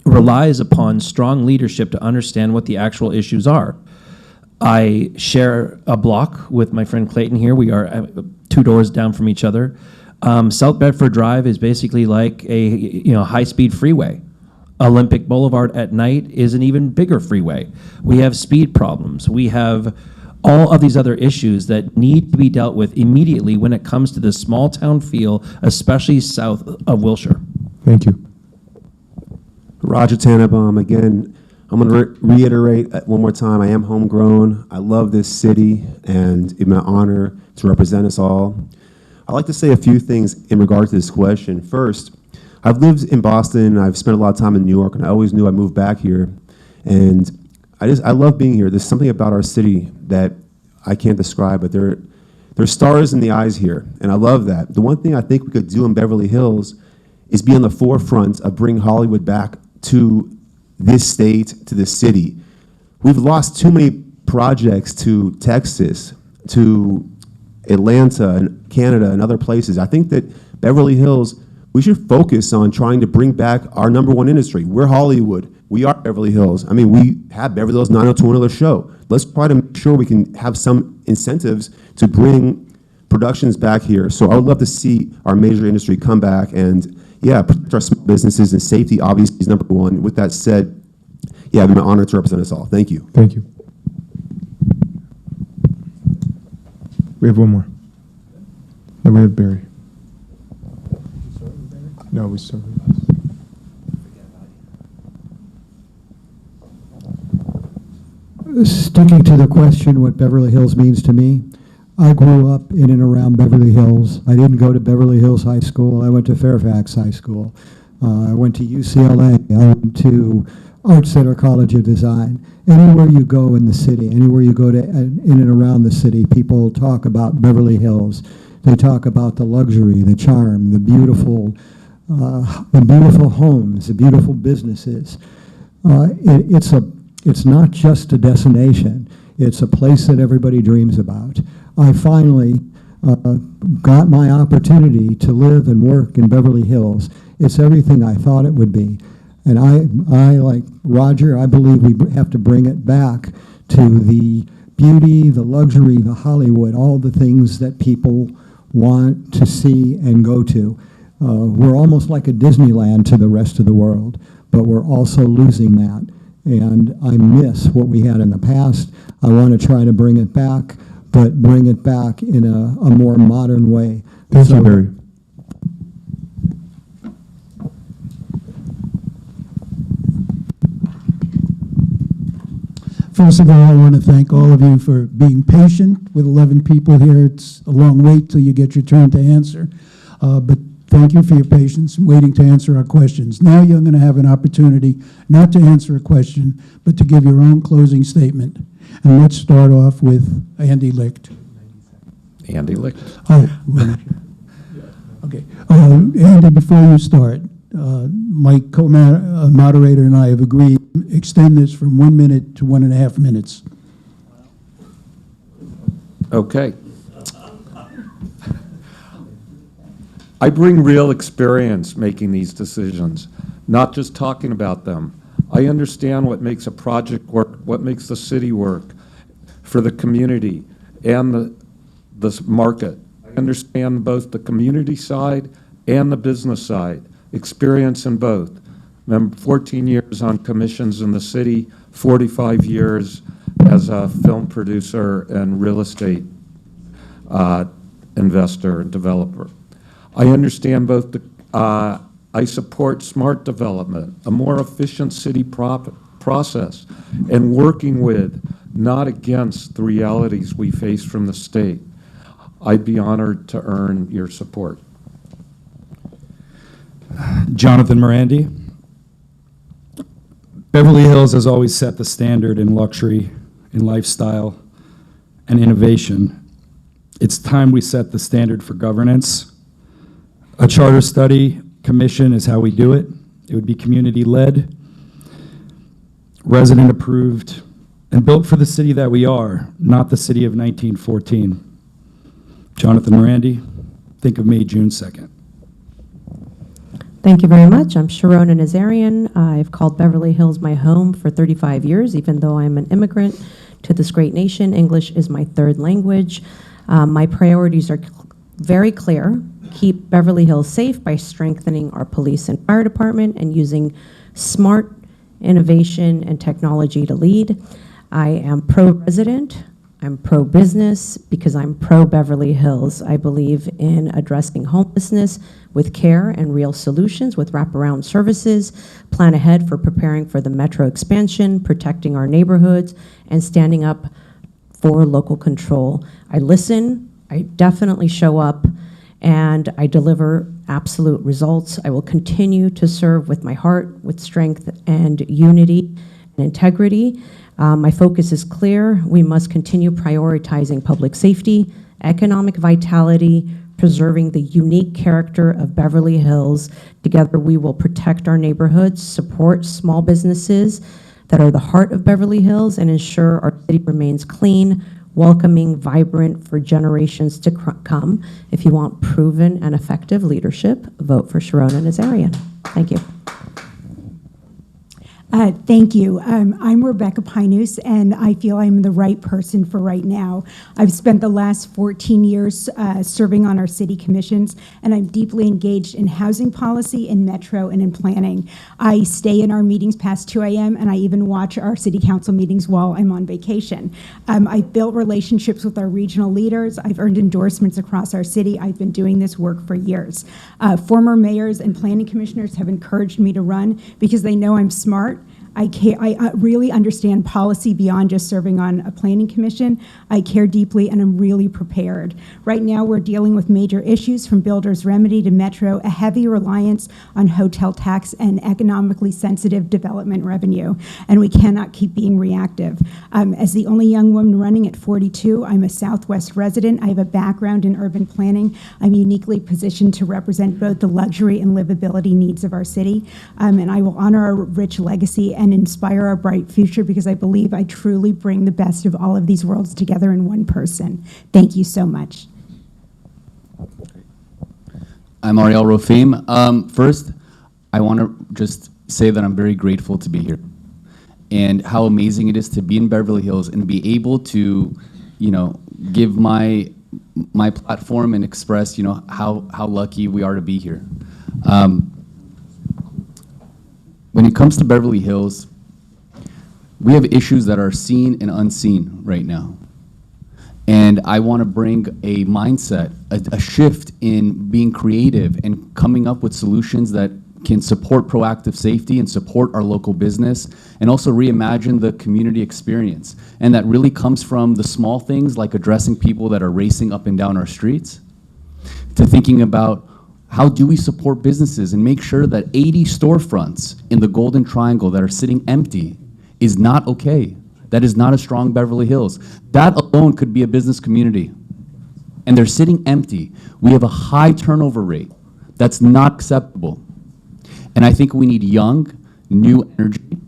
relies upon strong leadership to understand what the actual issues are. I share a block with my friend Clayton here. We are 2 doors down from each other. South Bedford Drive is basically like a high-speed freeway. Olympic Boulevard at night is an even bigger freeway. We have speed problems. We have all of these other issues that need to be dealt with immediately when it comes to the small town feel, especially south of Wilshire. Thank you. Roger Tannenbaum, again, I'm going to reiterate one more time, I am homegrown. I love this city, and it's my honor to represent us all. I'd like to say a few things in regard to this question. First, I've lived in Boston, I've spent a lot of time in New York, and I always knew I'd move back here. And I love being here. There's something about our city that I can't describe, but there's stars in the eyes here, and I love that. The one thing I think we could do in Beverly Hills is be on the forefront of bringing Hollywood back to this state, to this city. We've lost too many projects to Texas, to Atlanta and Canada and other places. I think that Beverly Hills, we should focus on trying to bring back our #1 industry. We're Hollywood. We are Beverly Hills. I mean, we have Beverly Hills 90210 show. Let's try to make sure we can have some incentives to bring productions back here. So I would love to see our major industry come back and, yeah, protect our small businesses, and safety obviously is #1. With that said, yeah, it's been an honor to represent us all. Thank you. Thank you. We have one more. Then we have Barry. No, we started with us. Sticking to the question, what Beverly Hills means to me, I grew up in and around Beverly Hills. I didn't go to Beverly Hills High School. I went to Fairfax High School. I went to UCLA. I went to Art Center College of Design. Anywhere you go in the city, anywhere you go to in and around the city, people talk about Beverly Hills. They talk about the luxury, the charm, the beautiful homes, the beautiful businesses. It's not just a destination. It's a place that everybody dreams about. I finally got my opportunity to live and work in Beverly Hills. It's everything I thought it would be. And I like Roger, I believe we have to bring it back to the beauty, the luxury, the Hollywood, all the things that people want to see and go to. We're almost like a Disneyland to the rest of the world, but we're also losing that. And I miss what we had in the past. I want to try to bring it back, but bring it back in a more modern way. Thank you, Barry. First of all, I want to thank all of you for being patient with 11 people here. It's a long wait till you get your turn to answer. But thank you for your patience and waiting to answer our questions. Now you're going to have an opportunity not to answer a question, but to give your own closing statement. And let's start off with Andy Licht. Andy Licht. Oh, okay. Andy, before you start, my co-moderator and I have agreed to extend this from 1 minute to 1.5 minutes. Okay. I bring real experience making these decisions, not just talking about them. I understand what makes a project work, what makes the city work for the community and the market. I understand both the community side and the business side, experience in both. I'm 14 years on commissions in the city, 45 years as a film producer and real estate investor and developer. I understand both I support smart development, a more efficient city process, and working with, not against, the realities we face from the state. I'd be honored to earn your support. Jonathan Morandi. Beverly Hills has always set the standard in luxury, in lifestyle, and innovation. It's time we set the standard for governance. A charter study commission is how we do it. It would be community-led, resident-approved, and built for the city that we are, not the city of 1914. Jonathan Morandi, think of me June 2nd. Thank you very much. I'm Sharona Nazarian. I've called Beverly Hills my home for 35 years, even though I'm an immigrant to this great nation. English is my third language. My priorities are very clear. Keep Beverly Hills safe by strengthening our police and fire department and using smart innovation and technology to lead. I am pro-resident. I'm pro-business because I'm pro-Beverly Hills. I believe in addressing homelessness with care and real solutions with wraparound services, plan ahead for preparing for the metro expansion, protecting our neighborhoods, and standing up for local control. I listen, I definitely show up, and I deliver absolute results. I will continue to serve with my heart, with strength and unity and integrity. My focus is clear. We must continue prioritizing public safety, economic vitality, preserving the unique character of Beverly Hills. Together, we will protect our neighborhoods, support small businesses that are the heart of Beverly Hills, and ensure our city remains clean, welcoming, vibrant for generations to come. If you want proven and effective leadership, vote for Sharona Nazarian. Thank you. Thank you. I'm Rebecca Pinus, and I feel I'm the right person for right now. I've spent the last 14 years serving on our city commissions, and I'm deeply engaged in housing policy, in metro, and in planning. I stay in our meetings past 2 a.m., and I even watch our city council meetings while I'm on vacation. I've built relationships with our regional leaders. I've earned endorsements across our city. I've been doing this work for years. Former mayors and planning commissioners have encouraged me to run because they know I'm smart. I really understand policy beyond just serving on a planning commission. I care deeply, and I'm really prepared. Right now, we're dealing with major issues from builder's remedy to metro, a heavy reliance on hotel tax and economically sensitive development revenue, and we cannot keep being reactive. As the only young woman running at 42, I'm a Southwest resident. I have a background in urban planning. I'm uniquely positioned to represent both the luxury and livability needs of our city, and I will honor our rich legacy and inspire our bright future because I believe I truly bring the best of all of these worlds together in one person. Thank you so much. I'm Ariel Rofim. First, I want to just say that I'm very grateful to be here and how amazing it is to be in Beverly Hills and be able to, give my platform and express, how lucky we are to be here. When it comes to Beverly Hills, we have issues that are seen and unseen right now. And I want to bring a mindset, a shift in being creative and coming up with solutions that can support proactive safety and support our local business and also reimagine the community experience. And that really comes from the small things like addressing people that are racing up and down our streets to thinking about how do we support businesses and make sure that 80 storefronts in the Golden Triangle that are sitting empty is not okay? That is not a strong Beverly Hills. That alone could be a business community. And they're sitting empty. We have a high turnover rate. That's not acceptable. And I think we need young, new energy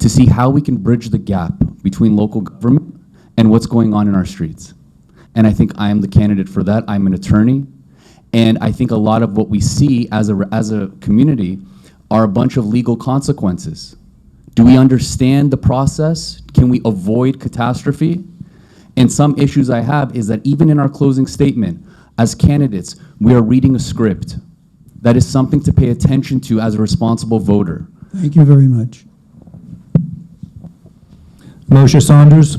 to see how we can bridge the gap between local government and what's going on in our streets. And I think I am the candidate for that. I'm an attorney. And I think a lot of what we see as a community are a bunch of legal consequences. Do we understand the process? Can we avoid catastrophe? And some issues I have is that even in our closing statement, as candidates, we are reading a script. That is something to pay attention to as a responsible voter. Thank you very much. Moshe Saunders.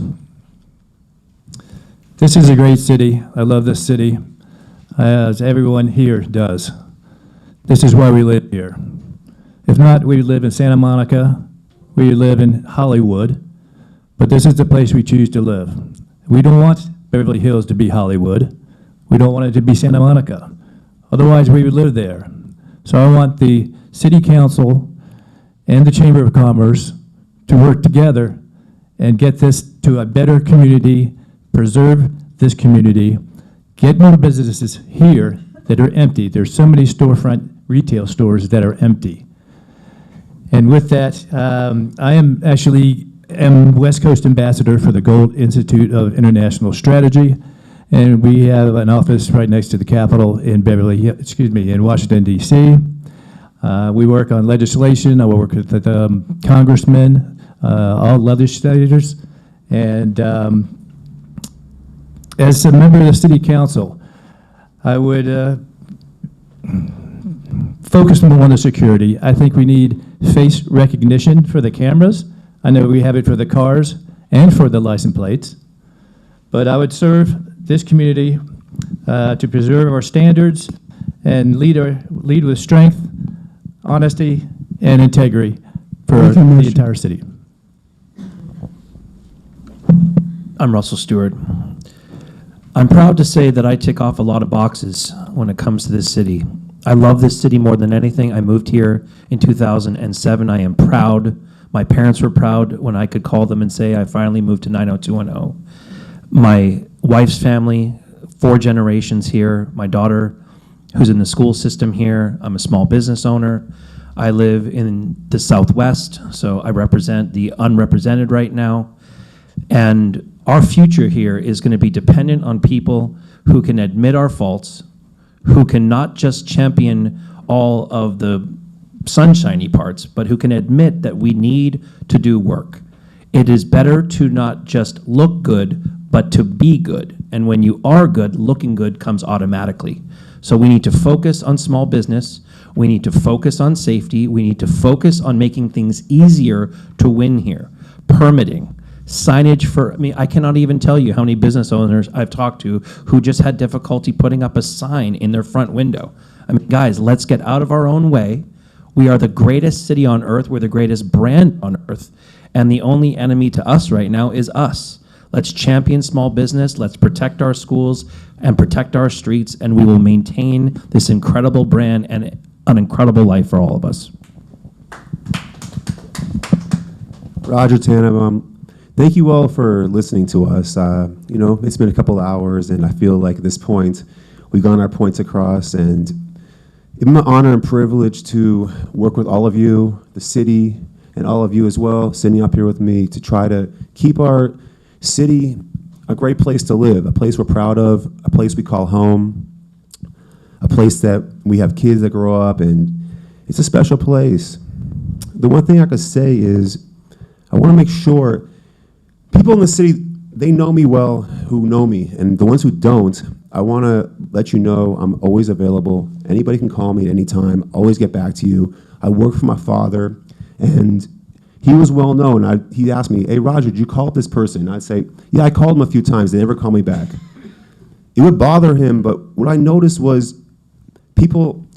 This is a great city. I love this city, as everyone here does. This is why we live here. If not, we would live in Santa Monica, we would live in Hollywood, but this is the place we choose to live. We don't want Beverly Hills to be Hollywood. We don't want it to be Santa Monica. Otherwise, we would live there. So I want the City Council and the Chamber of Commerce to work together and get this to a better community, preserve this community, get more businesses here that are empty. There's so many storefront retail stores that are empty. And with that, I am actually West Coast Ambassador for the Gold Institute of International Strategy, and we have an office right next to the Capitol in in Washington, D.C. We work on legislation. I work with the congressmen, all legislators, and as a member of the City Council, I would focus more on the security. I think we need face recognition for the cameras. I know we have it for the cars and for the license plates, but I would serve this community to preserve our standards and lead with strength, honesty, and integrity for the entire city. I'm Russell Stewart. I'm proud to say that I tick off a lot of boxes when it comes to this city. I love this city more than anything. I moved here in 2007. I am proud. My parents were proud when I could call them and say I finally moved to 90210. My wife's family, 4 generations here. My daughter, who's in the school system here. I'm a small business owner. I live in the Southwest, so I represent the unrepresented right now. And our future here is going to be dependent on people who can admit our faults, who can not just champion all of the sunshiny parts, but who can admit that we need to do work. It is better to not just look good, but to be good. And when you are good, looking good comes automatically. So we need to focus on small business. We need to focus on safety. We need to focus on making things easier to win here. Permitting. Signage for, I cannot even tell you how many business owners I've talked to who just had difficulty putting up a sign in their front window. Guys, let's get out of our own way. We are the greatest city on earth. We're the greatest brand on earth. And the only enemy to us right now is us. Let's champion small business. Let's protect our schools and protect our streets, and we will maintain this incredible brand and an incredible life for all of us. Roger Tannenbaum. Thank you all for listening to us. It's been a couple of hours, and I feel like at this point, we've gotten our points across, and it's an honor and privilege to work with all of you, the city, and all of you as well, sitting up here with me to try to keep our city a great place to live, a place we're proud of, a place we call home, a place that we have kids that grow up, and it's a special place. The one thing I could say is I want to make sure people in the city, they know me well who know me, and the ones who don't, I want to let you know I'm always available. Anybody can call me at any time, always get back to you. I work for my father, and he was well known. He asked me, hey, Roger, did you call this person? I'd say, yeah, I called him a few times. They never called me back. It would bother him, but what I noticed was people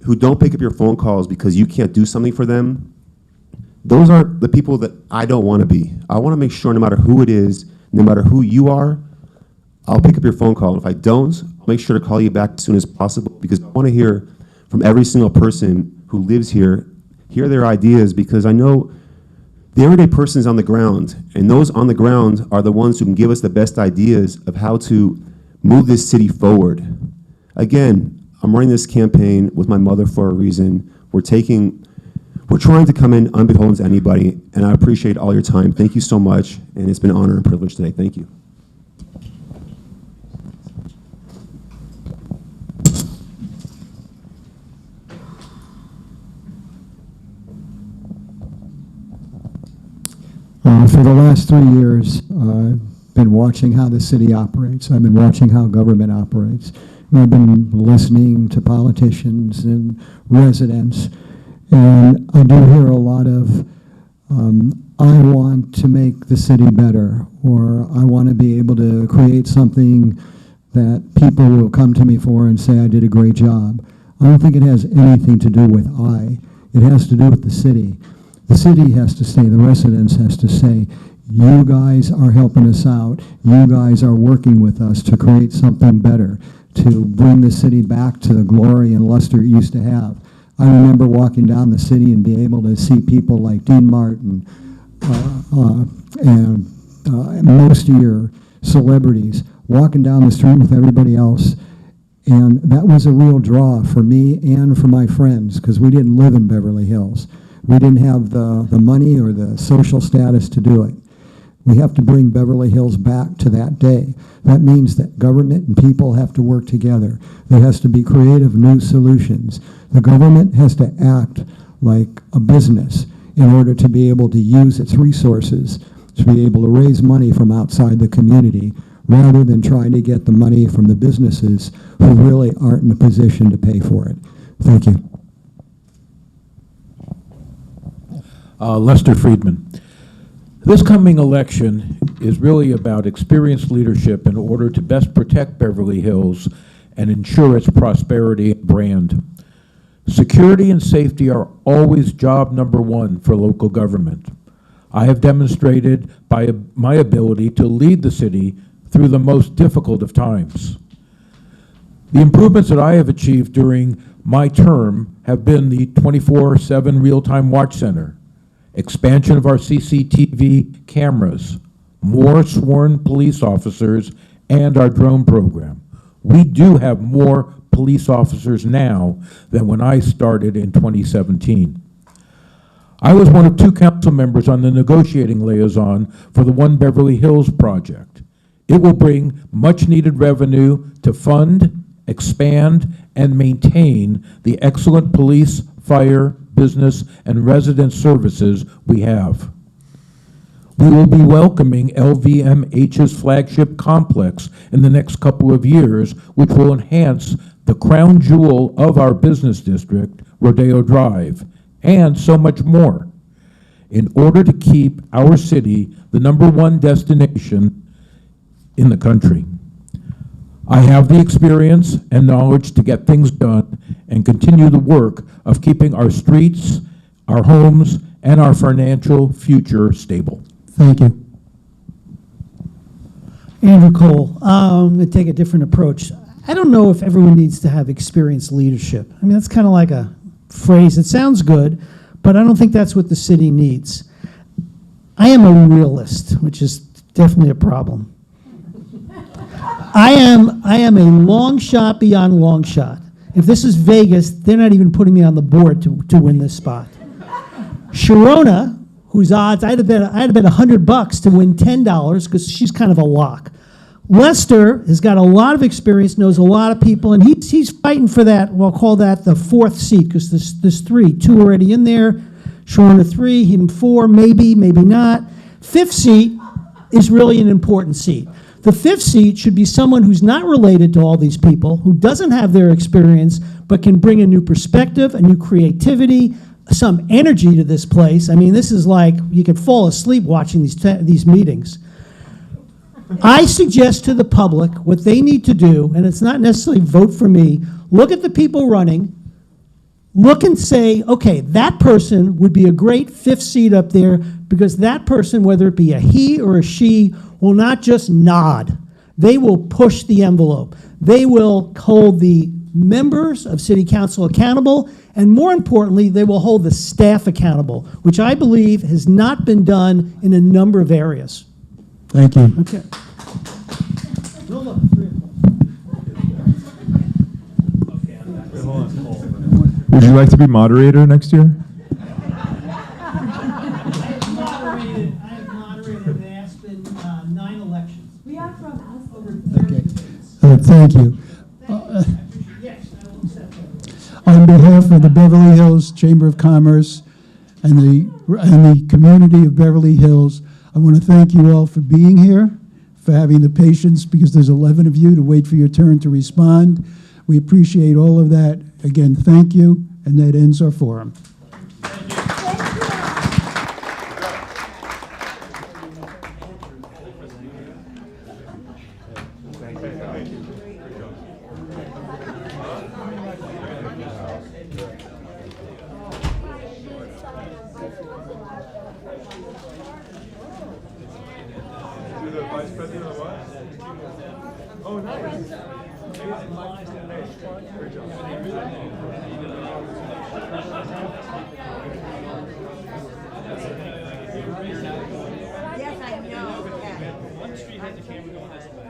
who don't pick up your phone calls because you can't do something for them, those are the people that I don't want to be. I want to make sure no matter who it is, no matter who you are, I'll pick up your phone call. And if I don't, I'll make sure to call you back as soon as possible, because I want to hear from every single person who lives here, hear their ideas, because I know the everyday person is on the ground, and those on the ground are the ones who can give us the best ideas of how to move this city forward. Again, I'm running this campaign with my mother for a reason. We're trying to come in unbeholden to anybody, and I appreciate all your time. Thank you so much, and it's been an honor and privilege today. Thank you. For the last 3 years, I've been watching how the city operates. I've been watching how government operates. I've been listening to politicians and residents, and I do hear a lot of I want to make the city better, or I want to be able to create something that people will come to me for and say I did a great job. I don't think it has anything to do with I. It has to do with the city. The city has to say, the residents has to say, you guys are helping us out. You guys are working with us to create something better, to bring the city back to the glory and luster it used to have. I remember walking down the city and being able to see people like Dean Martin and most of your celebrities walking down the street with everybody else. And that was a real draw for me and for my friends, because we didn't live in Beverly Hills. We didn't have the money or the social status to do it. We have to bring Beverly Hills back to that day. That means that government and people have to work together. There has to be creative new solutions. The government has to act like a business in order to be able to use its resources to be able to raise money from outside the community, rather than trying to get the money from the businesses who really aren't in a position to pay for it. Thank you. Lester Friedman. This coming election is really about experienced leadership in order to best protect Beverly Hills and ensure its prosperity and brand. Security and safety are always job number one for local government. I have demonstrated by my ability to lead the city through the most difficult of times. The improvements that I have achieved during my term have been the 24/7 real-time watch center, expansion of our CCTV cameras, more sworn police officers, and our drone program. We do have more police officers now than when I started in 2017. I was one of 2 council members on the negotiating liaison for the One Beverly Hills project. It will bring much-needed revenue to fund, expand, and maintain the excellent police, fire, business, and resident services we have. We will be welcoming LVMH's flagship complex in the next couple of years, which will enhance the crown jewel of our business district, Rodeo Drive, and so much more, in order to keep our city the #1 destination in the country. I have the experience and knowledge to get things done and continue the work of keeping our streets, our homes, and our financial future stable. Thank you. Andrew Cole, I'm going to take a different approach. I don't know if everyone needs to have experienced leadership. I mean, that's kind of like a phrase. It sounds good, but I don't think that's what the city needs. I am a realist, which is definitely a problem. I am a long shot beyond long shot. If this is Vegas, they're not even putting me on the board to win this spot. Sharona, whose odds, I'd have bet $100 to win $10 because she's kind of a lock. Lester has got a lot of experience, knows a lot of people, and he's fighting for that. We'll call that the 4th seat, because there's 3, 2 already in there. Sharona 3, him 4, maybe not. 5th seat is really an important seat. The 5th seat should be someone who's not related to all these people, who doesn't have their experience, but can bring a new perspective, a new creativity, some energy to this place. I mean, this is like you could fall asleep watching these meetings. I suggest to the public what they need to do, and it's not necessarily vote for me, look at the people running, look and say, okay, that person would be a great 5th seat up there, because that person, whether it be a he or a she, will not just nod. They will push the envelope. They will hold the members of City Council accountable, and more importantly, they will hold the staff accountable, which I believe has not been done in a number of areas. Thank you. Okay. Would you like to be moderator next year? I've moderated in Aspen 9 elections. We are from Okay. Thank you. Yes, I will accept that. On behalf of the Beverly Hills Chamber of Commerce and the community of Beverly Hills, I want to thank you all for being here, for having the patience, because there's 11 of you, to wait for your turn to respond. We appreciate all of that. Again, thank you, and that ends our forum. Vice President of what? Oh, nice. Great job. Yes, I know. One street has a camera going this way.